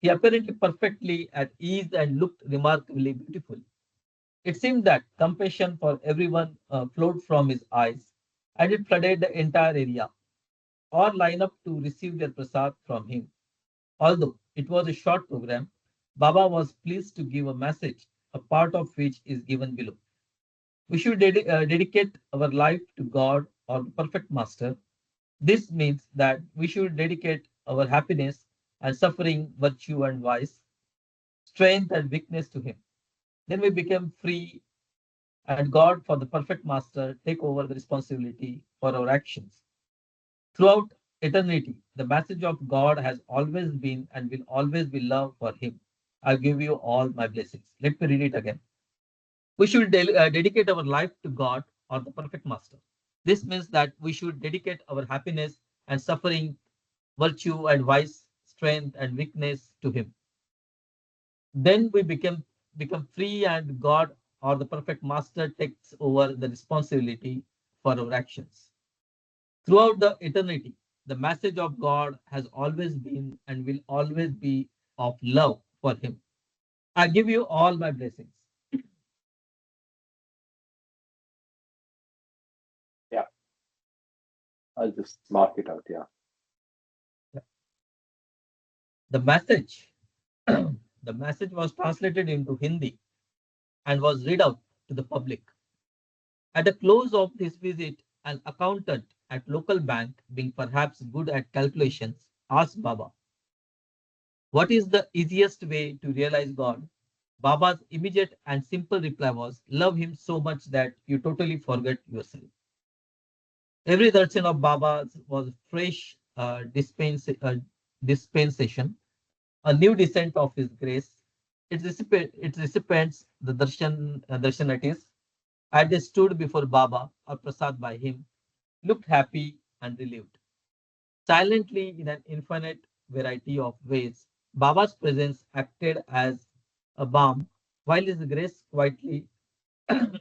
He apparently perfectly at ease and looked remarkably beautiful. It seemed that compassion for everyone flowed from his eyes, and it flooded the entire area. All line up to receive their prasad from him. Although it was a short program, Baba was pleased to give a message, a part of which is given below. We should dedicate our life to God or the perfect master. This means that we should dedicate our happiness and suffering, virtue and vice, strength and weakness to Him. Then we become free, and God, for the perfect master, take over the responsibility for our actions. Throughout eternity, the message of God has always been and will always be love for Him. I give you all my blessings. Let me read it again. We should dedicate our life to God or the perfect master. This means that we should dedicate our happiness and suffering, virtue and vice, strength and weakness to Him. Then we become free, and God or the perfect master takes over the responsibility for our actions. Throughout the eternity, the message of God has always been and will always be of love for Him. I give you all my blessings. Yeah, I'll just mark it out. Yeah. The message, the message was translated into Hindi and was read out to the public. At the close of this visit, an accountant at local bank, being perhaps good at calculations, asked Baba, "What is the easiest way to realize God?" Baba's immediate and simple reply was, "Love Him so much that you totally forget yourself." Every darshan of Baba's was fresh dispensation, a new descent of His grace. Its recipients, the darshanatis, as they stood before Baba or Prasad by him, looked happy and relieved. Silently, in an infinite variety of ways, Baba's presence acted as a balm, while his grace quietly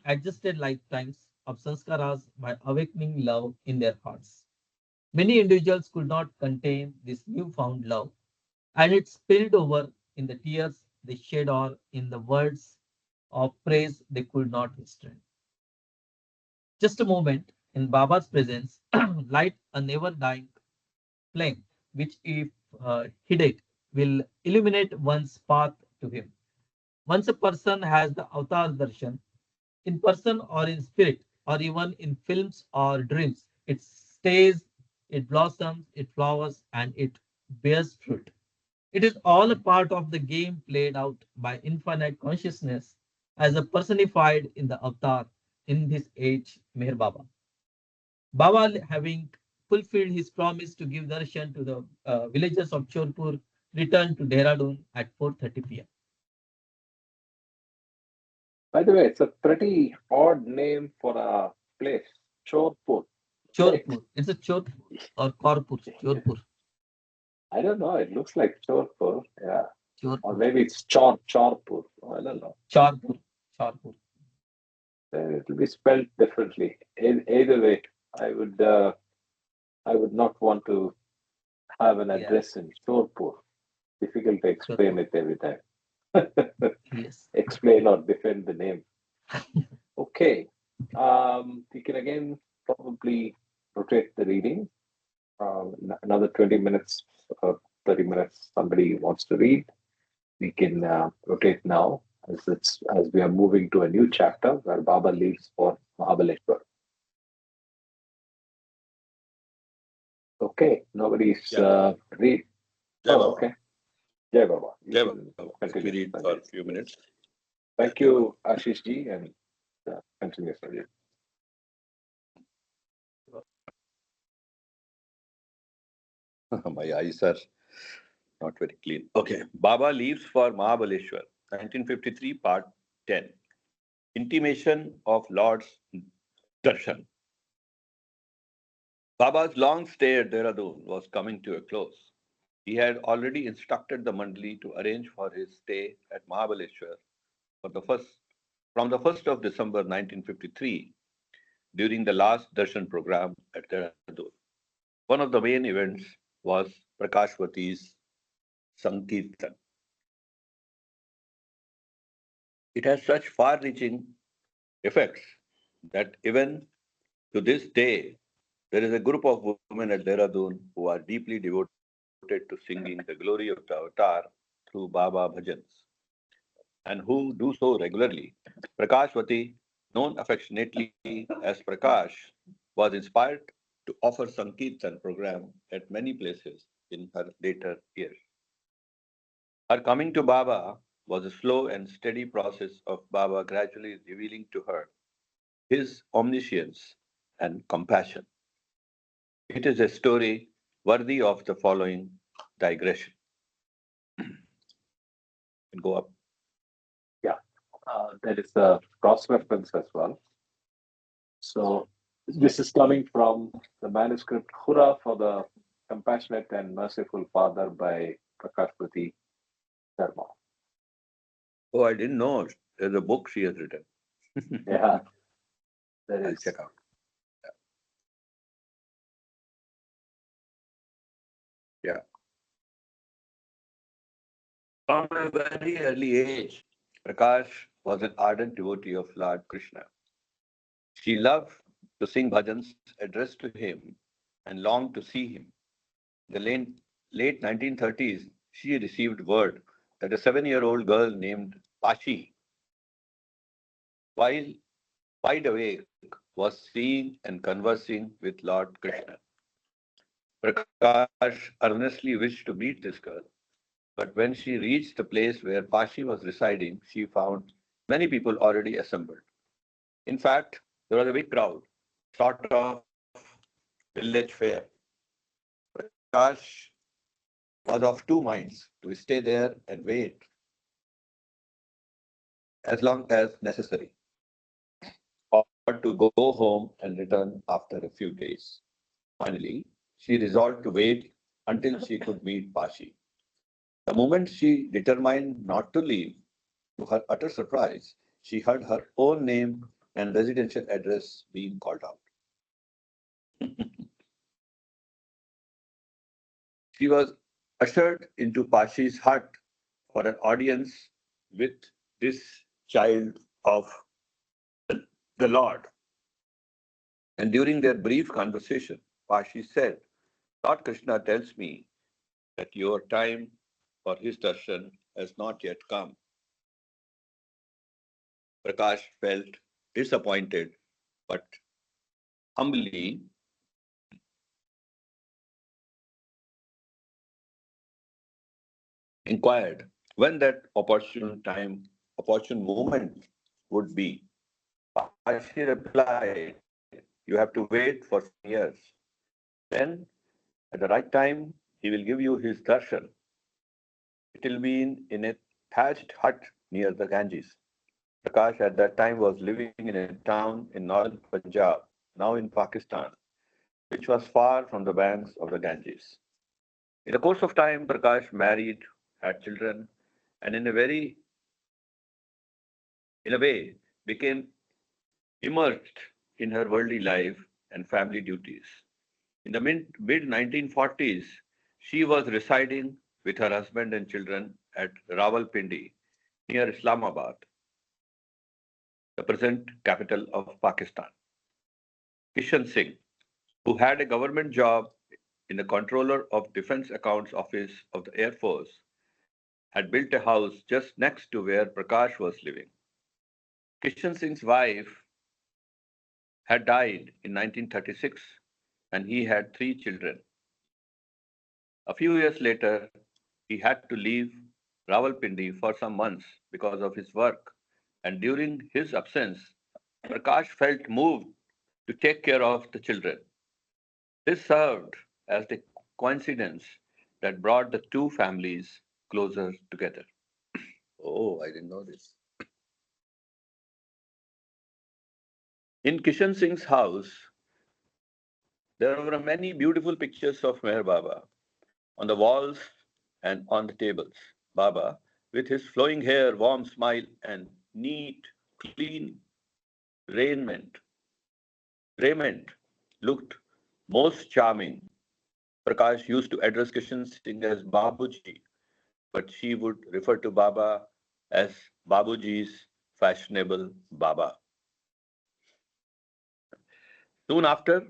adjusted lifetimes of sanskaras by awakening love in their hearts. Many individuals could not contain this newfound love, and it spilled over in the tears they shed or in the words of praise they could not restrain. Just a moment in Baba's presence, light a never dying flame, which, if hidden, will illuminate one's path to Him. Once a person has the avatar darshan, in person or in spirit, or even in films or dreams, it stays, it blossoms, it flowers, and it bears fruit. It is all a part of the game played out by infinite consciousness as a personified in the avatar in this age, Meher Baba. Baba, having fulfilled his promise to give darshan to the villagers of Chorpur, returned to Dehradun at 4:30 p.m. By the way, it's a pretty odd name for a place. Chorpur. Chodpur. It's a Chodpur or Korpur. Chodpur. I don't know. It looks like Chorpur. Yeah. Or Chodpur. maybe it's Chorpur. I don't know. Charpur. Charpur. It will be spelled differently. Either way, I would uh, I would not want to have an Yeah. address in Chorpur. Difficult to explain Chodpur. it every time. Yes. Explain or defend the name. Okay. We can again probably rotate the reading. Another 20 minutes or 30 minutes. Somebody wants to read. We can rotate now as we are moving to a new chapter where Baba leaves for Mahabaleshwar. Okay, nobody's Yeah. read. Jai Oh, Baba. okay. Jai Baba. You Jai can Baba. Let me continue, read for Sanjay. a few minutes. Thank Jai you, Ashish ji, and continue, Sanjay. Baba. My eyes are not very clean. Okay. Baba leaves for Mahabaleshwar, 1953, part 10. Intimation of Lord's Darshan. Baba's long stay at Dehradun was coming to a close. He had already instructed the Mandali to arrange for his stay at Mahabaleshwar for the first, from the 1st of December 1953 during the last darshan program at Dehradun. One of the main events was Prakashwati's Sankirtan. It has such far-reaching effects that even to this day, there is a group of women at Dehradun who are deeply devoted to singing the glory of the avatar through Baba bhajans, and who do so regularly. Prakashwati, known affectionately as Prakash, was inspired to offer Sankirtan program at many places in her later years. Her coming to Baba was a slow and steady process of Baba gradually revealing to her his omniscience and compassion. It is a story worthy of the following digression. Go up. Yeah, there is a cross reference as well. So this is coming from the manuscript Hura for the Compassionate and Merciful Father by Prakashpati Sharma. Oh, I didn't know there's a book she has written. Yeah, there I'll is. check out. Yeah. From a very early age, Prakash was an ardent devotee of Lord Krishna. She loved to sing bhajans addressed to him and longed to see him. In the late 1930s, she received word that a 7-year-old girl named Pashi, while wide awake, was seeing and conversing with Lord Krishna. Prakash earnestly wished to meet this girl, but when she reached the place where Pashi was residing, she found many people already assembled. In fact, there was a big crowd, sort of village fair. Prakash was of two minds to stay there and wait as long as necessary, or to go home and return after a few days. Finally, she resolved to wait until she could meet Pashi. The moment she determined not to leave, to her utter surprise, she heard her own name and residential address being called out. She was ushered into Pashi's hut for an audience with this child of the Lord. And during their brief conversation, Pashi said, Lord Krishna tells me that your time for his darshan has not yet come. Prakash felt disappointed, but humbly inquired when that opportune moment would be. Pashi replied, You have to wait for 7 years. Then, at the right time, he will give you his darshan. It will be in a thatched hut near the Ganges. Prakash at that time was living in a town in northern Punjab, now in Pakistan. which was far from the banks of the Ganges. In the course of time, Prakash married, had children, and in a way, became immersed in her worldly life and family duties. In the mid 1940s, she was residing with her husband and children at Rawalpindi, near Islamabad, the present capital of Pakistan. Kishan Singh, who had a government job in the Controller of Defense Accounts Office of the Air Force, had built a house just next to where Prakash was living. Kishan Singh's wife had died in 1936 and he had three children. A few years later, he had to leave Rawalpindi for some months because of his work, and during his absence, Prakash felt moved to take care of the children. This served as the coincidence that brought the two families closer together. Oh, I didn't know this. In Kishan Singh's house, there were many beautiful pictures of Meher Baba on the walls and on the tables. Baba, with his flowing hair, warm smile, and neat, clean raiment, looked most charming. Prakash used to address Kishan Singh as Babuji, but she would refer to Baba as Babuji's fashionable Baba. Soon after,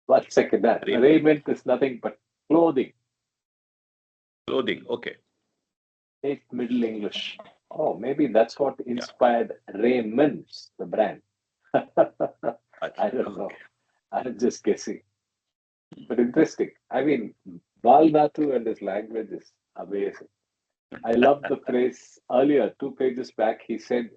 1 second. That raiment, raiment is nothing but clothing. clothing, okay, Take Middle English. Oh, maybe that's what yeah, inspired Raymond's, the brand. I don't know. okay. I'm just guessing. But interesting. I mean, Bal Natu and his language is amazing. I love the phrase earlier, 2 pages back, he said,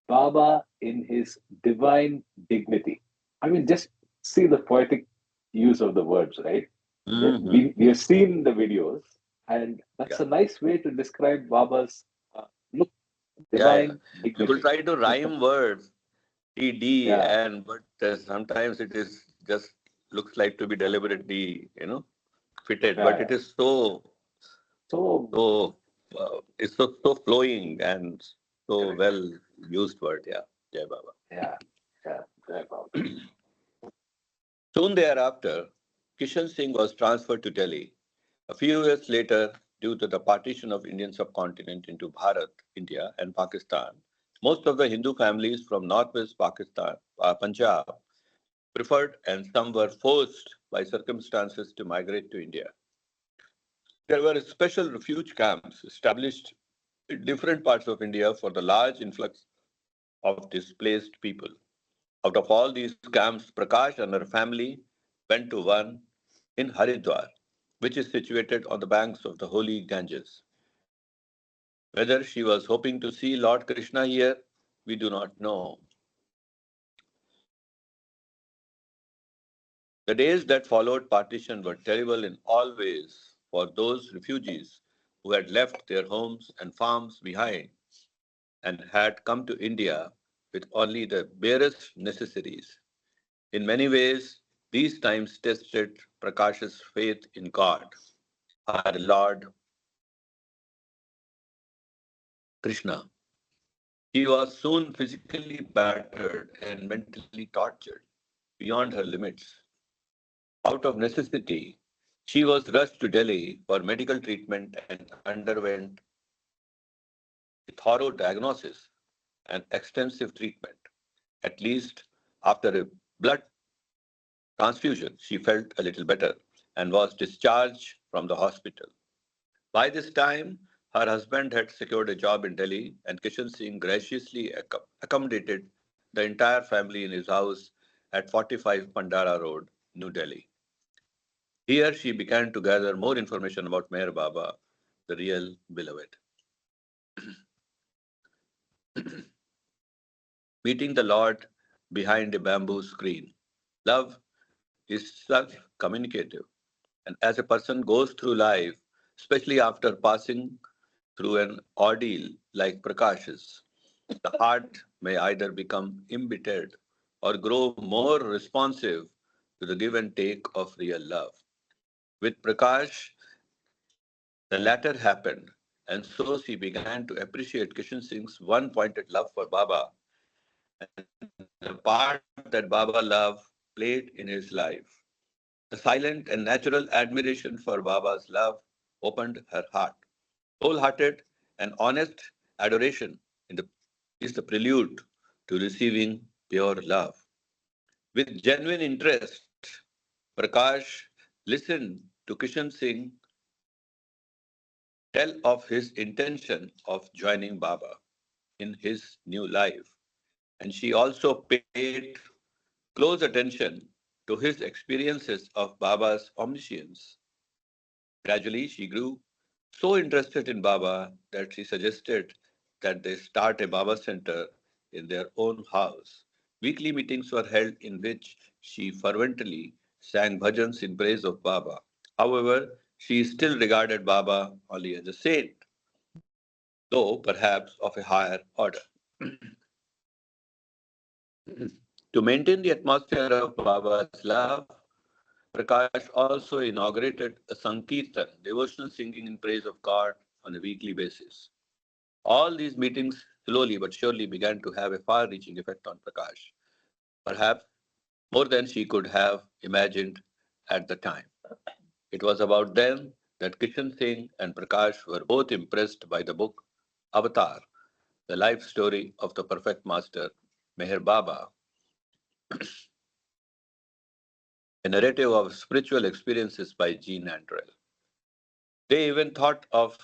Baba in his divine dignity. I mean, just see the poetic use of the words, right? Hmm. We have seen the videos, and that's Yeah, a nice way to describe Baba's look, yeah. divine People dignity. try to rhyme words, TD, Yeah, and but sometimes it is just looks like to be deliberately, fitted, yeah, but yeah. it is So, so it's so flowing and so correct. well used word. Yeah, Jai Baba. Yeah, yeah, very well. Soon thereafter, Kishan Singh was transferred to Delhi. A few years later, due to the partition of Indian subcontinent into Bharat, India, and Pakistan, most of the Hindu families from northwest Pakistan, Punjab, preferred and some were forced by circumstances to migrate to India. There were special refuge camps established in different parts of India for the large influx of displaced people. Out of all these camps, Prakash and her family went to one in Haridwar, which is situated on the banks of the holy Ganges. Whether she was hoping to see Lord Krishna here, we do not know. The days that followed partition were terrible in all ways for those refugees who had left their homes and farms behind and had come to India with only the barest necessaries. In many ways, these times tested Prakash's faith in God, her Lord Krishna. She was soon physically battered and mentally tortured beyond her limits. Out of necessity, she was rushed to Delhi for medical treatment and underwent a thorough diagnosis and extensive treatment. At least after a blood transfusion, she felt a little better and was discharged from the hospital. By this time, her husband had secured a job in Delhi, and Kishan Singh graciously accommodated the entire family in his house at 45 Pandara Road, New Delhi. Here she began to gather more information about Meher Baba, the real beloved. Meeting the Lord behind a bamboo screen. Love is such communicative, and as a person goes through life, especially after passing through an ordeal like Prakash's, the heart may either become embittered or grow more responsive to the give and take of real love. With Prakash, the latter happened, and so she began to appreciate Kishan Singh's one pointed love for Baba and the part that Baba love played in his life. The silent and natural admiration for Baba's love opened her heart. Wholehearted and honest adoration in the, is the prelude to receiving pure love. With genuine interest, Prakash listened to Kishan Singh tell of his intention of joining Baba in his new life, and she also paid close attention to his experiences of Baba's omniscience. Gradually, she grew so interested in Baba that she suggested that they start a Baba center in their own house. Weekly meetings were held in which she fervently sang bhajans in praise of Baba. However, she still regarded Baba only as a saint, though perhaps of a higher order. To maintain the atmosphere of Baba's love, Prakash also inaugurated a Sankirtan, devotional singing in praise of God, on a weekly basis. All these meetings slowly but surely began to have a far reaching effect on Prakash, perhaps more than she could have imagined at the time. It was about then that Kishan Singh and Prakash were both impressed by the book Avatar, the life story of the perfect master, Meher Baba, a narrative of spiritual experiences by Jean Andrel. They even thought of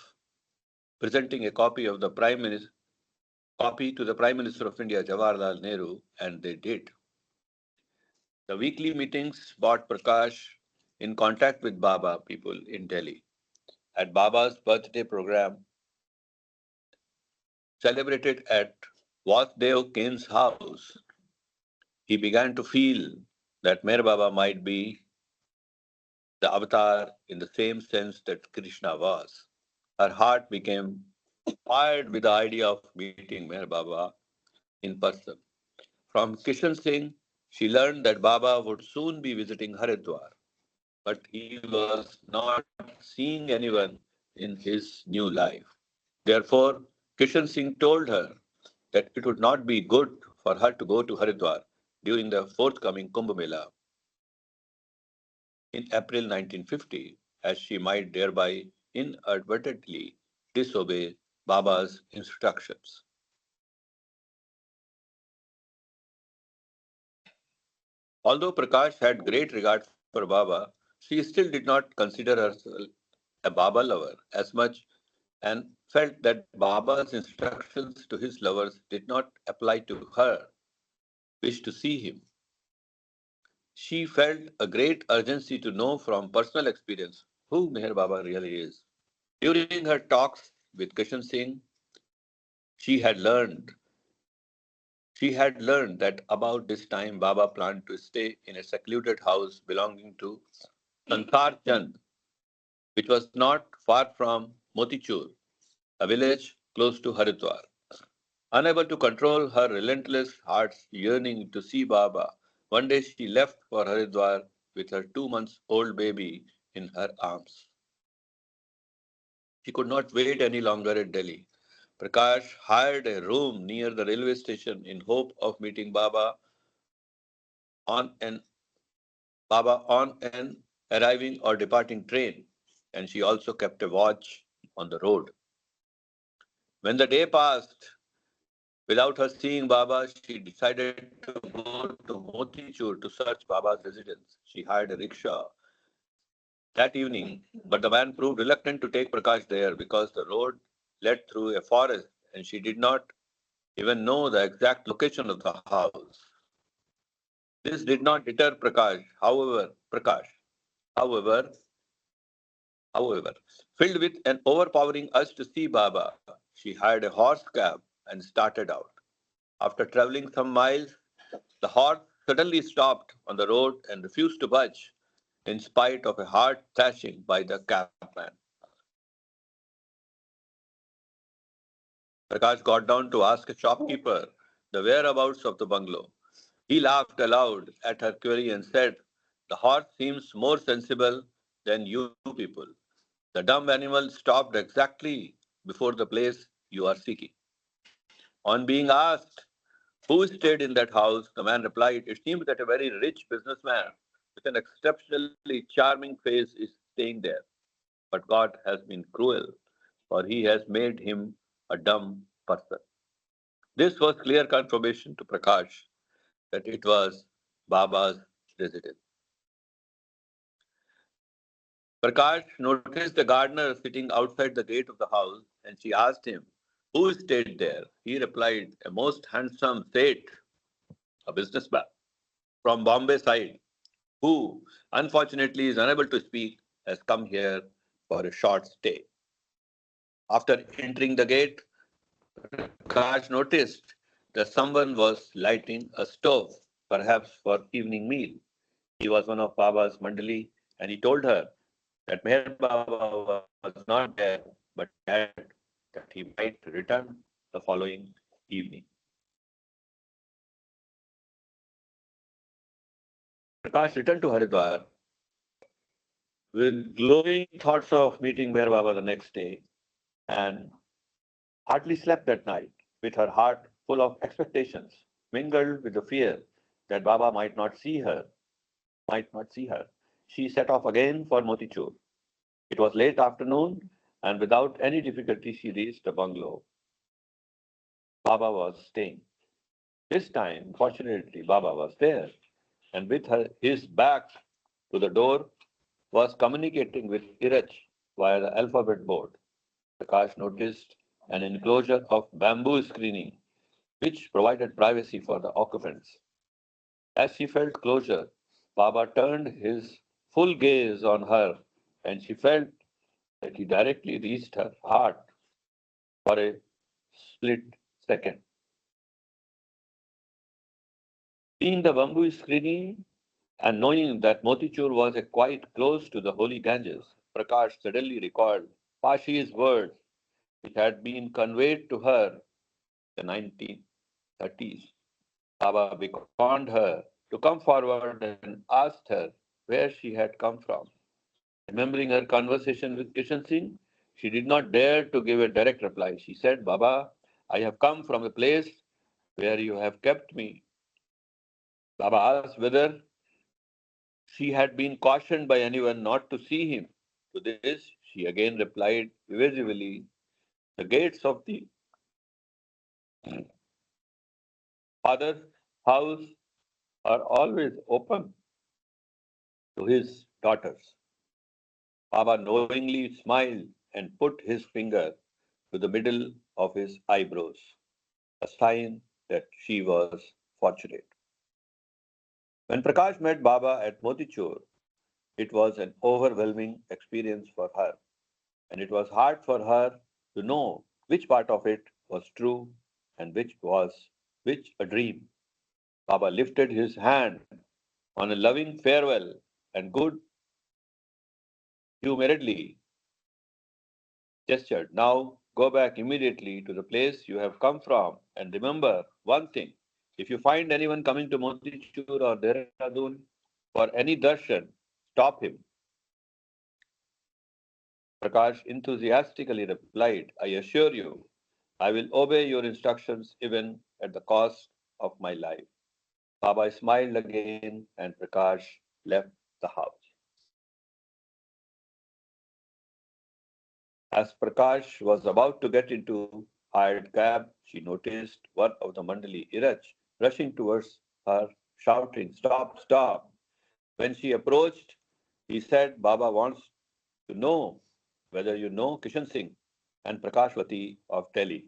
presenting a copy to the Prime Minister of India, Jawaharlal Nehru, and they did. The weekly meetings brought Prakash in contact with Baba people in Delhi. At Baba's birthday program, celebrated at Vasdev Kain's house, he began to feel that Mer Baba might be the avatar in the same sense that Krishna was. Her heart became fired with the idea of meeting Mer Baba in person. From Kishan Singh, she learned that Baba would soon be visiting Haridwar, but he was not seeing anyone in his new life. Therefore, Kishan Singh told her that it would not be good for her to go to Haridwar during the forthcoming Kumbh Mela in April 1950, as she might thereby inadvertently disobey Baba's instructions. Although Prakash had great regard for Baba, she still did not consider herself a Baba lover as much and felt that Baba's instructions to his lovers did not apply to her, wished to see him. She felt a great urgency to know from personal experience who Meher Baba really is. During her talks with Kishan Singh, she had learned she had learned that about this time Baba planned to stay in a secluded house belonging to Sansar Chand, which was not far from Motichur, a village close to Haridwar. Unable to control her relentless heart's yearning to see Baba, one day she left for Haridwar with her 2 months old baby in her arms. She could not wait any longer in Delhi. Prakash hired a room near the railway station in hope of meeting on an on an arriving or departing train, and she also kept a watch on the road. When the day passed without her seeing Baba, she decided to go to Motichur to search Baba's residence. She hired a rickshaw that evening, but the man proved reluctant to take Prakash there because the road led through a forest and she did not even know the exact location of the house. This did not deter however, however, filled with an overpowering urge to see Baba, she hired a horse cab and started out. After traveling some miles, the horse suddenly stopped on the road and refused to budge, in spite of a hard thrashing by the cabman. Prakash got down to ask a shopkeeper the whereabouts of the bungalow. He laughed aloud at her query and said, The horse seems more sensible than you people. The dumb animal stopped exactly before the place you are seeking. On being asked who stayed in that house, the man replied, it seems that a very rich businessman with an exceptionally charming face is staying there. But God has been cruel, for he has made him a dumb person. This was clear confirmation to Prakash that it was Baba's residence. Prakash noticed the gardener sitting outside the gate of the house, and she asked him, who stayed there? He replied, a most handsome Seth, a businessman from Bombay side, who unfortunately is unable to speak, has come here for a short stay. After entering the gate, Prakash noticed that someone was lighting a stove, perhaps for evening meal. He was one of Baba's mandali, and he told her that Meher Baba was not there, but he added that he might return the following evening. Prakash returned to Haridwar with glowing thoughts of meeting Meher Baba the next day and hardly slept that night with her heart full of expectations, mingled with the fear that Baba might not see her. She set off again for Motichur. It was late afternoon, and without any difficulty she reached the bungalow Baba was staying. This time, fortunately, Baba was there, and with his back to the door, was communicating with Iraj via the alphabet board. Prakash noticed an enclosure of bamboo screening, which provided privacy for the occupants. As she felt closer, Baba turned his full gaze on her, and she felt that he directly reached her heart for a split second. Seeing the bamboo screening and knowing that Motichur was quite close to the holy Ganges, Prakash suddenly recalled Pashi's words which had been conveyed to her in the 1930s. Baba beckoned her to come forward and asked her where she had come from. Remembering her conversation with Kishan Singh, she did not dare to give a direct reply. She said, Baba, I have come from a place where you have kept me. Baba asked whether she had been cautioned by anyone not to see him. To this, she again replied evasively, the gates of the father's house are always open to his daughters. Baba knowingly smiled and put his finger to the middle of his eyebrows, a sign that she was fortunate. When Prakash met Baba at Motichur, it was an overwhelming experience for her, and it was hard for her to know which part of it was true and which a dream. Baba lifted his hand on a loving farewell and good humoredly gestured. Now go back immediately to the place you have come from and remember one thing. If you find anyone coming to Motichur or Dehradun for any darshan, stop him. Prakash enthusiastically replied, I assure you, I will obey your instructions even at the cost of my life. Baba smiled again and Prakash left the house. As Prakash was about to get into hired cab, she noticed one of the Mandali Iraj rushing towards her, shouting, Stop, stop. When she approached, he said, Baba wants to know whether you know Kishan Singh and Prakashwati of Delhi.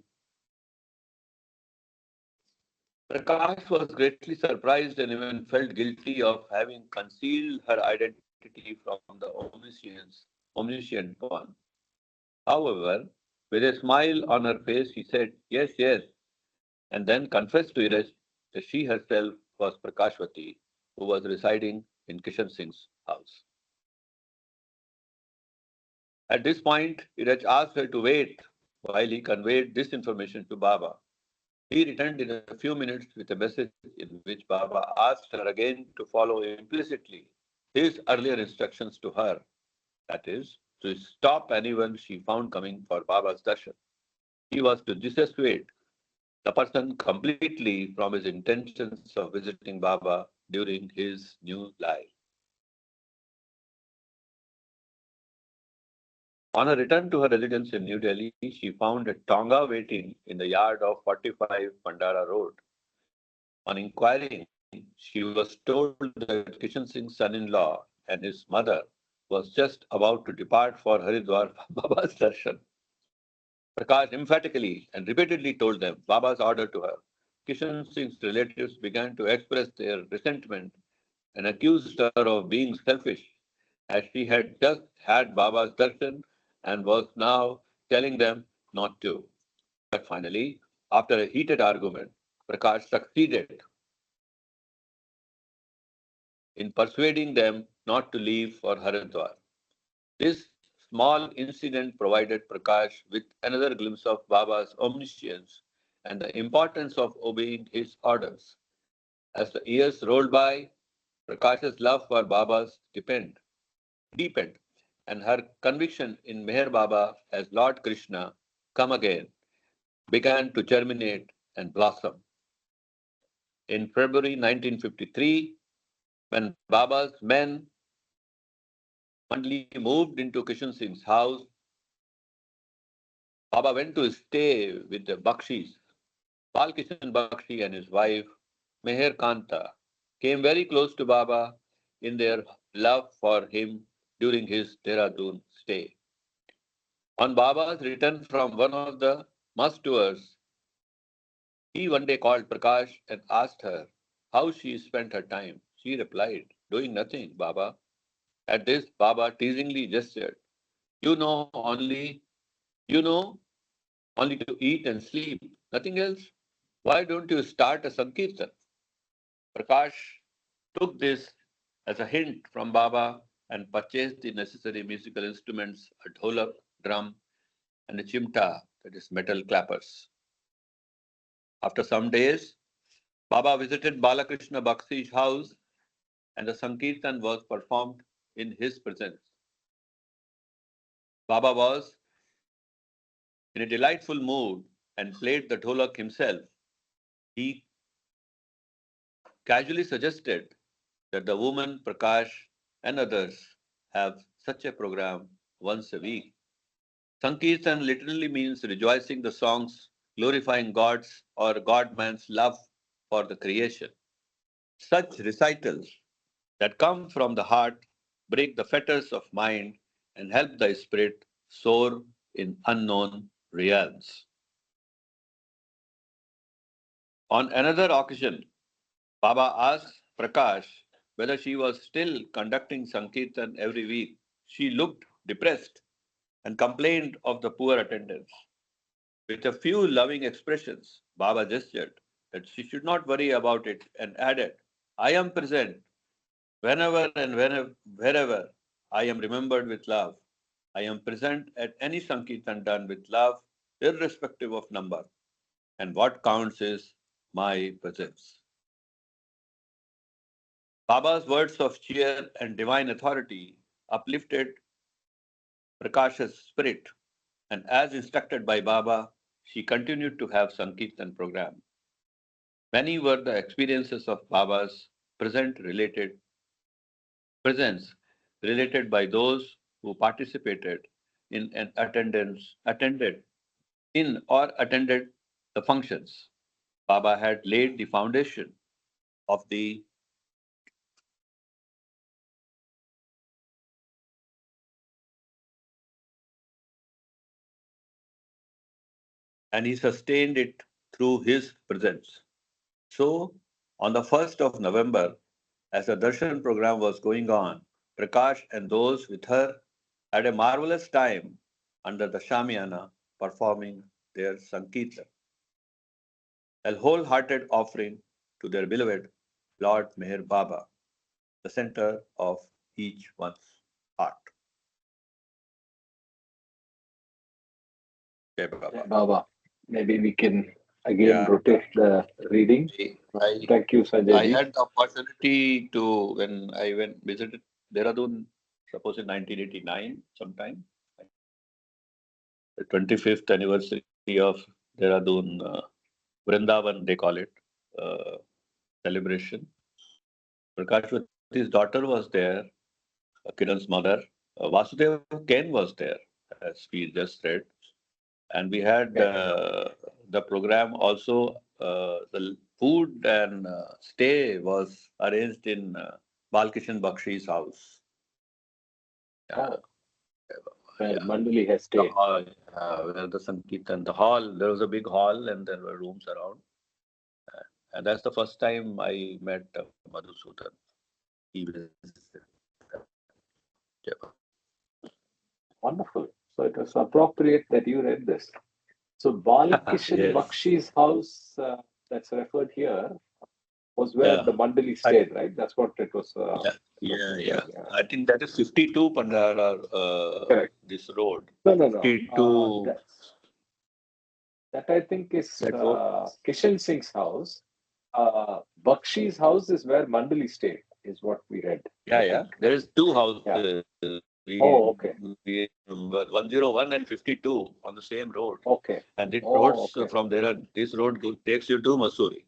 Prakash was greatly surprised and even felt guilty of having concealed her identity from the omniscient one. However, with a smile on her face, she said, Yes, yes, and then confessed to Iraj that she herself was Prakashwati, who was residing in Kishan Singh's house. At this point, Iraj asked her to wait while he conveyed this information to Baba. He returned in a few minutes with a message in which Baba asked her again to follow implicitly. His earlier instructions to her, that is, to stop anyone she found coming for Baba's darshan. He was to dissuade the person completely from his intentions of visiting Baba during his new life. On her return to her residence in New Delhi, she found a Tonga waiting in the yard of 45 Pandara Road. On inquiring, she was told that Kishan Singh's son-in-law and his mother was just about to depart for Haridwar for Baba's darshan. Prakash emphatically and repeatedly told them Baba's order to her. Kishan Singh's relatives began to express their resentment and accused her of being selfish, as she had just had Baba's darshan and was now telling them not to. But finally, after a heated argument, Prakash succeeded in persuading them not to leave for Haridwar. This small incident provided Prakash with another glimpse of Baba's omniscience and the importance of obeying his orders. As the years rolled by, Prakash's love for Baba's deepened, and her conviction in Meher Baba as Lord Krishna, come again, began to germinate and blossom. In February 1953, when Baba's men Mandli moved into Kishan Singh's house, Baba went to stay with the Bakshis. Bal Kishan Bakshi and his wife, Meher Kanta, came very close to Baba in their love for him during his Dehradun stay. On Baba's return from one of the must tours, he one day called Prakash and asked her how she spent her time. She replied, doing nothing, Baba. At this, Baba teasingly gestured, You know only, you know only to eat and sleep, nothing else. Why don't you start a Sankirtan? Prakash took this as a hint from Baba and purchased the necessary musical instruments, a dholak, drum, and a chimta, that is metal clappers. After some days, Baba visited Balakrishna Bakshi's house and the Sankirtan was performed in his presence. Baba was in a delightful mood and played the dholak himself. He casually suggested that the woman, Prakash, and others have such a program once a week. Sankirtan literally means rejoicing the songs glorifying God's or God man's love for the creation. Such recitals that come from the heart break the fetters of mind and help the spirit soar in unknown realms. On another occasion, Baba asked Prakash whether she was still conducting Sankirtan every week. She looked depressed and complained of the poor attendance. With a few loving expressions, Baba gestured that she should not worry about it and added, I am present whenever and wherever I am remembered with love. I am present at any Sankirtan done with love, irrespective of number. And what counts is my presence. Baba's words of cheer and divine authority uplifted Prakash's spirit, and as instructed by Baba, she continued to have Sankirtan program. Many were the experiences of Baba's presence related by those who participated in an attended in or attended the functions. Baba had laid the foundation of the and he sustained it through his presence. So, on the 1st of November, as the darshan program was going on, Prakash and those with her had a marvelous time under the Shamiana performing their Sankirtan, a wholehearted offering to their beloved Lord Meher Baba, the center of each one's heart. Jai Baba. Baba. Maybe we can again Yeah, rotate the reading. I, Thank you, I Sanjay ji. had the opportunity to when I went visited Dehradun, suppose in 1989 sometime, the 25th anniversary of Dehradun Vrindavan, they call it, uh, celebration. Prakashwati's daughter was there, Kiran's mother. Vasudev Ken was there, as we just read. And we had Okay. the program also, the food and stay was arranged in Balkishan Bakshi's house. Uh, Oh, where yeah, Mandali has the stayed. hall, where the Sankirtan, the hall, there was a big hall and there were rooms around. And that's the first time I met Madhusudan. He visited. Yeah. Wonderful. So it was appropriate that you read this. So Balkishan Yes. Bakshi's house that's referred here was where Yeah. the Mandali I, stayed, right? That's what it was. yeah. It was Yeah. Yeah. saying. I think that is 52 Pandara, Correct. this road. No, no, no. 52. That I think is That road. Kishan Singh's house. Bakshi's house is where Mandali stayed, is what we read. Yeah. I Yeah. think. There is two Yeah. houses. Oh, okay. We 101 and 52 on the same road. Okay. And it Oh, roads okay. from there, this road takes you to Mussoorie.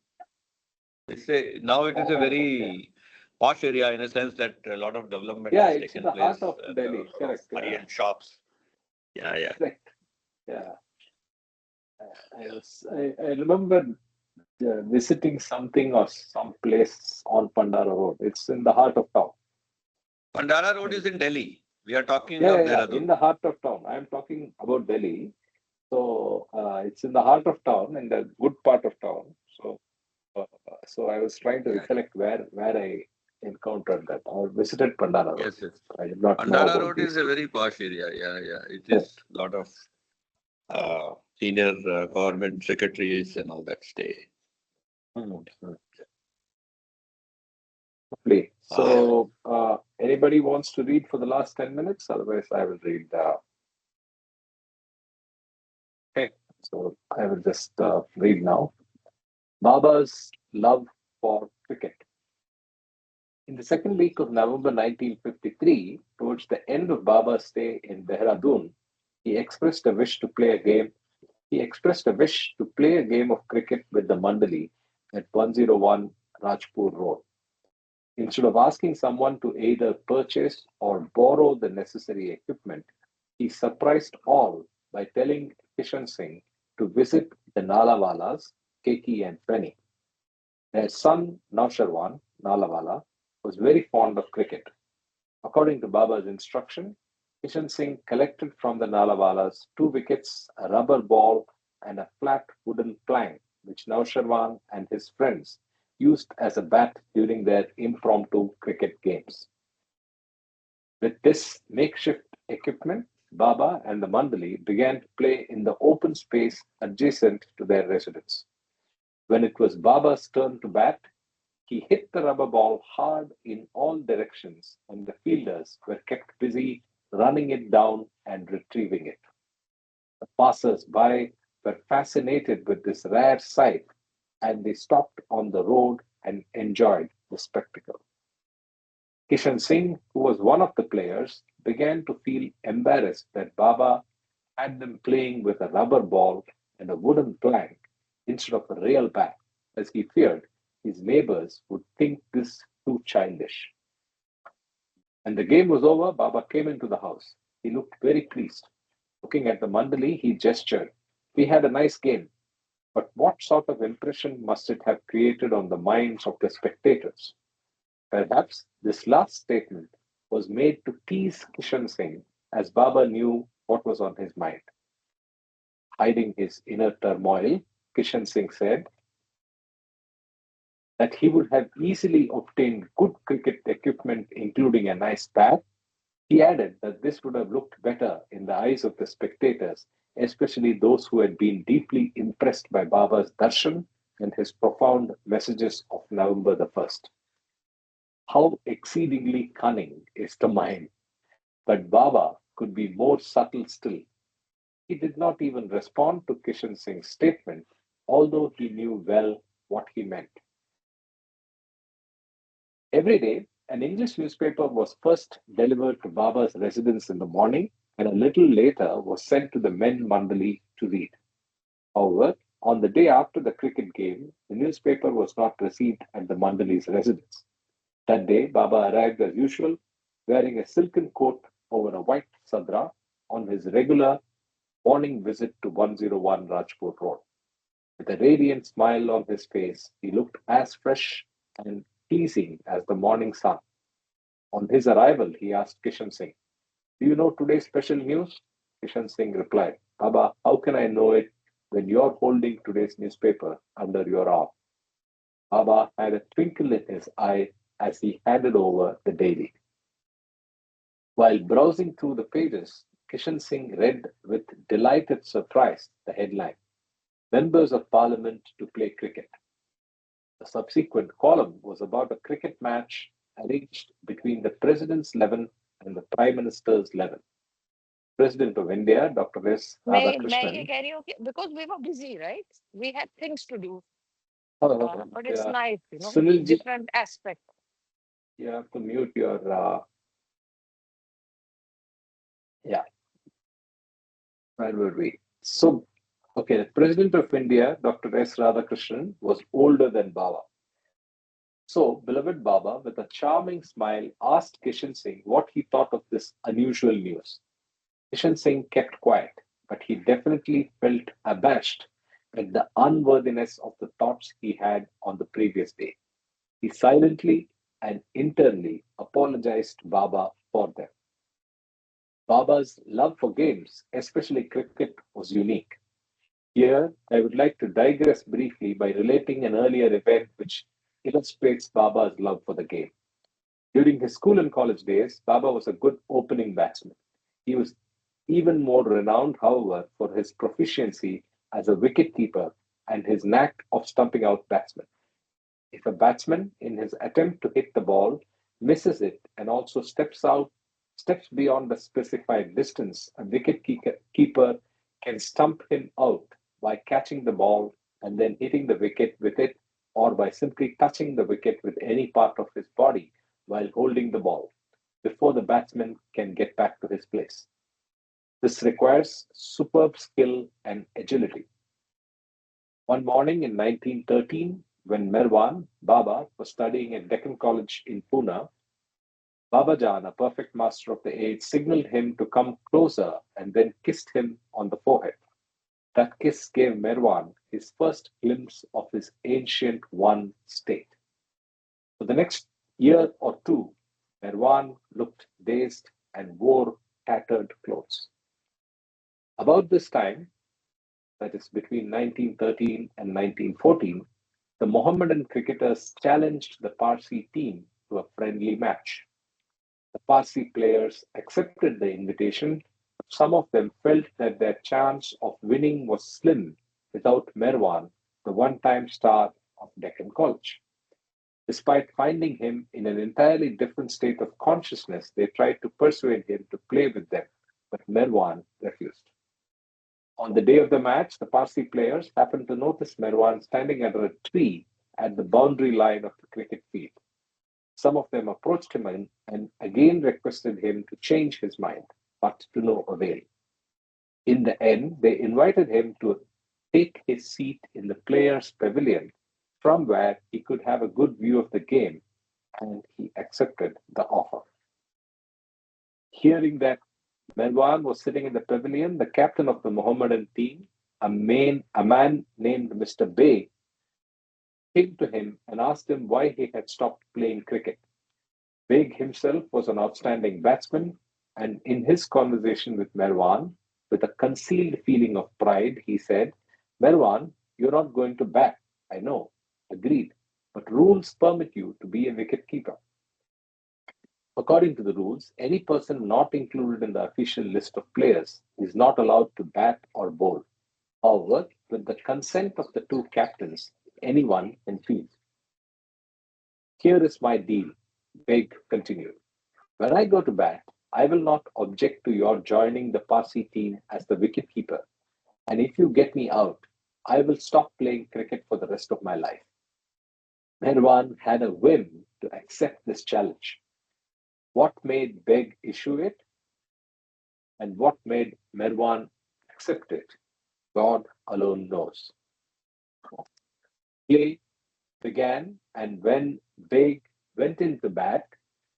Now it is a Oh, okay. very posh area in a sense that a lot of development Yeah, has it's in taken the heart place of and a Delhi. lot of Correct. high-end shops. Yeah, yeah. Correct. Yeah. I remember visiting something or some place on Pandara Road. It's in the heart of town. Pandara Road And is in Delhi. We are talking yeah, of yeah, yeah, in Dehradun. the heart of town. I'm talking about Delhi. So it's in the heart of town, in the good part of town. Uh, so I was trying to Yeah. recollect where I encountered that or visited Pandara Road. Yes, yes. I did not know Pandara about Road is these a two. very posh area. Yeah, yeah. It Correct. is a lot of senior government secretaries and all that stay. Mhm. Lovely. Ah, So anybody wants to read for the last 10 minutes? Otherwise, I will read. Okay. So I will just read now. Baba's love for cricket. In the second week of November 1953, towards the end of Baba's stay in Dehradun, he expressed a wish to play a game. He expressed a wish to play a game of cricket with the Mandali at 101 Rajpur Road. Instead of asking someone to either purchase or borrow the necessary equipment, he surprised all by telling Kishan Singh to visit the Nalawalas, Keki and Penny. Their son Nausharwan, Nalawala, was very fond of cricket. According to Baba's instruction, Kishan Singh collected from the Nalawalas 2 wickets, a rubber ball, and a flat wooden plank, which Nausharwan and his friends used as a bat during their impromptu cricket games. With this makeshift equipment, Baba and the Mandali began to play in the open space adjacent to their residence. When it was Baba's turn to bat, he hit the rubber ball hard in all directions, and the fielders were kept busy running it down and retrieving it. The passers by were fascinated with this rare sight, and they stopped on the road and enjoyed the spectacle. Kishan Singh, who was one of the players, began to feel embarrassed that Baba had them playing with a rubber ball and a wooden plank instead of a real bat, as he feared his neighbors would think this too childish. When the game was over, Baba came into the house. He looked very pleased. Looking at the Mandali, he gestured. We had a nice game, but what sort of impression must it have created on the minds of the spectators? Perhaps this last statement was made to tease Kishan Singh, as Baba knew what was on his mind. Hiding his inner turmoil, Kishan Singh said that he would have easily obtained good cricket equipment, including a nice bat. He added that this would have looked better in the eyes of the spectators, especially those who had been deeply impressed by Baba's darshan and his profound messages of November the 1st. How exceedingly cunning is the mind! But Baba could be more subtle still. He did not even respond to Kishan Singh's statement, although he knew well what he meant. Every day, An English newspaper was first delivered to Baba's residence in the morning and a little later was sent to the men mandali to read. However, on the day after the cricket game, the newspaper was not received at the mandali's residence. That day, Baba arrived as usual, wearing a silken coat over a white sadra on his regular morning visit to 101 Rajput Road. With a radiant smile on his face, he looked as fresh and pleasing as the morning sun. On his arrival, he asked Kishan Singh, "Do you know today's special news?" Kishan Singh replied, "Baba, how can I know it when you're holding today's newspaper under your arm?" Baba had a twinkle in his eye as he handed over the daily. While browsing through the pages, Kishan Singh read with delighted surprise the headline: Members of Parliament to play cricket. The subsequent column was about a cricket match arranged between the President's 11 and the Prime Minister's 11. President of India, Dr. S. मैं ये Radhakrishnan. कह रही हूँ कि because we were busy, right? We had things to do, but it's Yeah, nice, Sunilji, different aspect. you have to mute your. Yeah, where were we? So, okay, the President of India, Dr. S. Radhakrishnan, was older than Baba. So, beloved Baba, with a charming smile, asked Kishan Singh what he thought of this unusual news. Kishan Singh kept quiet, but he definitely felt abashed at the unworthiness of the thoughts he had on the previous day. He silently and internally apologized to Baba for them. Baba's love for games, especially cricket, was unique. Here, I would like to digress briefly by relating an earlier event which illustrates Baba's love for the game. During his school and college days, Baba was a good opening batsman. He was even more renowned, however, for his proficiency as a wicket-keeper and his knack of stumping out batsmen. If a batsman, in his attempt to hit the ball, misses it and also steps beyond the specified distance, a wicket keeper can stump him out by catching the ball and then hitting the wicket with it, or by simply touching the wicket with any part of his body while holding the ball before the batsman can get back to his place. This requires superb skill and agility. One morning in 1913, when Merwan Baba was studying at Deccan College in Pune, Baba Jan, a perfect master of the age, signaled him to come closer and then kissed him on the forehead. That kiss gave Merwan his first glimpse of his ancient one state. For the next year or two, Merwan looked dazed and wore tattered clothes. About this time, that is between 1913 and 1914, the Mohammedan cricketers challenged the Parsi team to a friendly match. The Parsi players accepted the invitation, but some of them felt that their chance of winning was slim without Merwan, the one time star of Deccan College. Despite finding him in an entirely different state of consciousness, they tried to persuade him to play with them, but Merwan refused. On the day of the match, the Parsi players happened to notice Merwan standing under a tree at the boundary line of the cricket field. Some of them approached him and again requested him to change his mind, but to no avail. In the end, they invited him to take his seat in the players' pavilion from where he could have a good view of the game, and he accepted the offer. Hearing that Merwan was sitting in the pavilion, the captain of the Mohammedan team, a man named Mr. Bey, came to him and asked him why he had stopped playing cricket. Beg himself was an outstanding batsman, and in his conversation with Merwan, with a concealed feeling of pride, he said, "Merwan, you're not going to bat, I know, agreed, but rules permit you to be a wicket keeper. According to the rules, any person not included in the official list of players is not allowed to bat or bowl. However, with the consent of the two captains, anyone can field. Here is my deal," Beg continued. "When I go to bat, I will not object to your joining the Parsi team as the wicketkeeper, and if you get me out, I will stop playing cricket for the rest of my life." Merwan had a whim to accept this challenge. What made Beg issue it and what made Merwan accept it, God alone knows. Play began, and when Beg went into bat,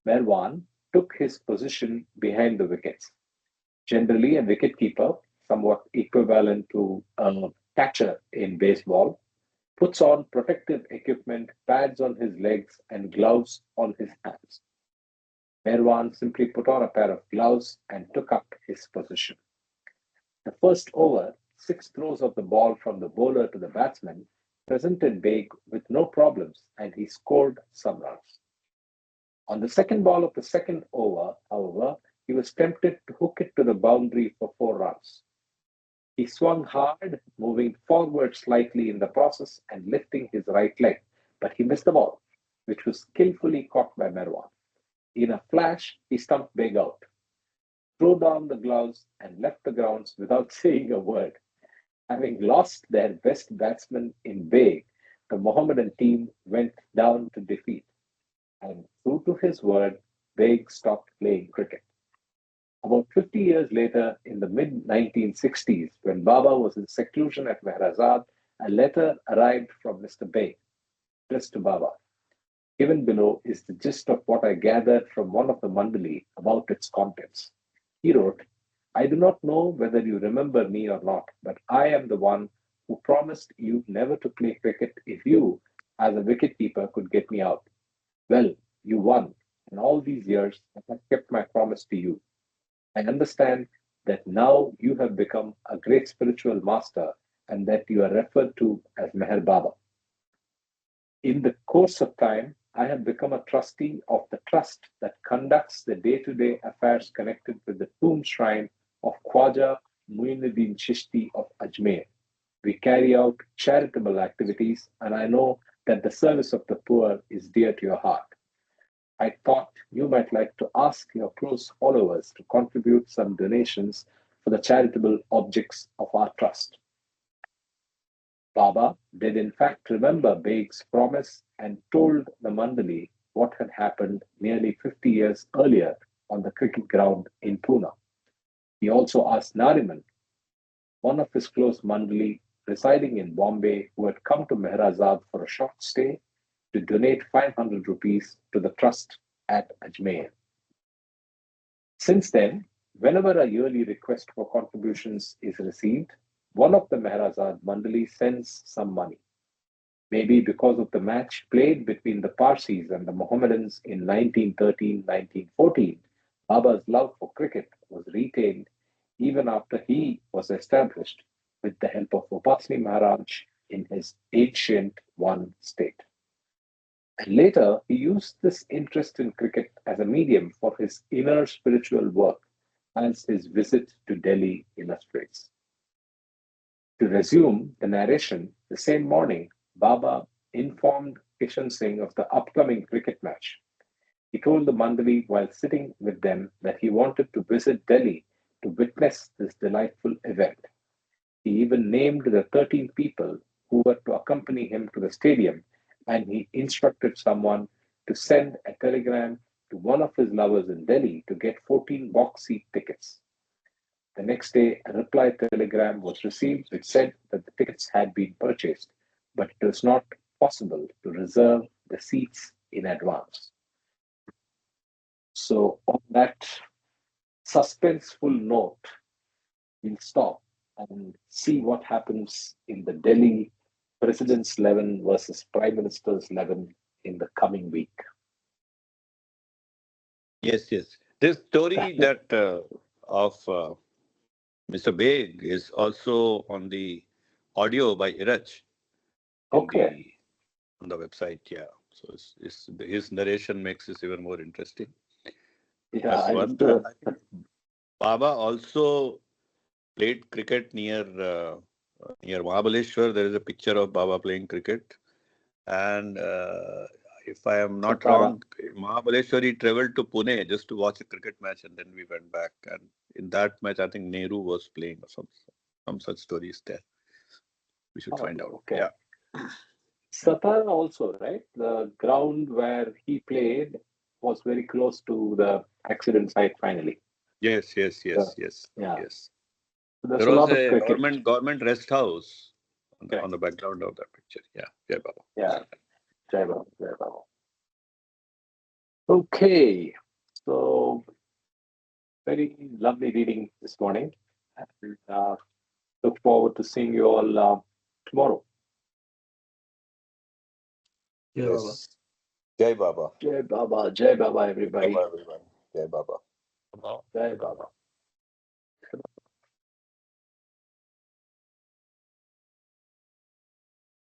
Merwan took his position behind the wickets. Generally, a wicketkeeper, somewhat equivalent to a catcher in baseball, puts on protective equipment, pads on his legs, and gloves on his hands. Merwan simply put on a pair of gloves and took up his position. The first over, six throws of the ball from the bowler to the batsman, presented Baig with no problems and he scored some runs. On the second ball of the second over, however, he was tempted to hook it to the boundary for 4 runs. He swung hard, moving forward slightly in the process and lifting his right leg, but he missed the ball, which was skillfully caught by Merwan. In a flash, he stumped Baig out, threw down the gloves, and left the grounds without saying a word. Having lost their best batsman in Baig, the Mohammedan team went down to defeat, and true to his word, Baig stopped playing cricket. About 50 years later, in the mid 1960s, when Baba was in seclusion at Mehrazad, a letter arrived from Mr. Baig, addressed to Baba. Given below is the gist of what I gathered from one of the Mandali about its contents. He wrote, I do not know whether you remember me or not, but I am the one who promised you never to play cricket if you, as a wicketkeeper, could get me out. Well, you won, and all these years I have kept my promise to you. I understand that now you have become a great spiritual master and that you are referred to as Meher Baba. In the course of time, I have become a trustee of the trust that conducts the day to day affairs connected with the tomb shrine of Khwaja Muinuddin Chishti of Ajmer. We carry out charitable activities, and I know that the service of the poor is dear to your heart. I thought you might like to ask your close followers to contribute some donations for the charitable objects of our trust. Baba did in fact remember Beg's promise and told the Mandali what had happened nearly 50 years earlier on the cricket ground in Pune. He also asked Nariman, one of his close Mandali residing in Bombay, who had come to Mehrazad for a short stay, to donate 500 rupees to the trust at Ajmer. Since then, whenever a yearly request for contributions is received, one of the Mehrazad Mandali sends some money. Maybe because of the match played between the Parsis and the Mohammedans in 1913-1914, Baba's love for cricket was retained even after he was established with the help of Upasni Maharaj in his ancient one state. And later, he used this interest in cricket as a medium for his inner spiritual work, as his visit to Delhi illustrates. To resume the narration, the same morning, Baba informed Kishan Singh of the upcoming cricket match. He told the Mandali while sitting with them that he wanted to visit Delhi to witness this delightful event. He even named the 13 people who were to accompany him to the stadium, and he instructed someone to send a telegram to one of his lovers in Delhi to get 14 box seat tickets. The next day, a reply telegram was received which said that the tickets had been purchased, but it was not possible to reserve the seats in advance. So, on that suspenseful note, we'll stop and see what happens in the Delhi President's 11 versus Prime Minister's 11 in the coming week. Yes, yes. This story that of Mr. Beg is also on the audio by Iraj in Okay. the on the website. Yeah. So his narration makes this even more interesting. Yeah, That's I one. And I think Baba also played cricket near Mahabaleshwar. There is a picture of Baba playing cricket. And if I am not Satara. wrong, Mahabaleshwar he traveled to Pune just to watch a cricket match, and then we went back. And in that match, I think Nehru was playing or some such stories there. We should Oh, find out. okay. Yeah. Satara also, right? The ground where he played was very close to the accident site finally. Yes, yes, Yeah. yes, yes, Yeah. yes. So there's There a was lot of a cricket. government rest house on Correct. the background of that picture. Yeah, Jai Baba. Yeah. Jai Baba, Jai Baba. Okay. So very lovely reading this morning. And look forward to seeing you all tomorrow. Yeah, Baba. Yes. Jai Baba. Jai Baba, Jai everybody. Baba, everyone. Jai Baba. About Jai Baba.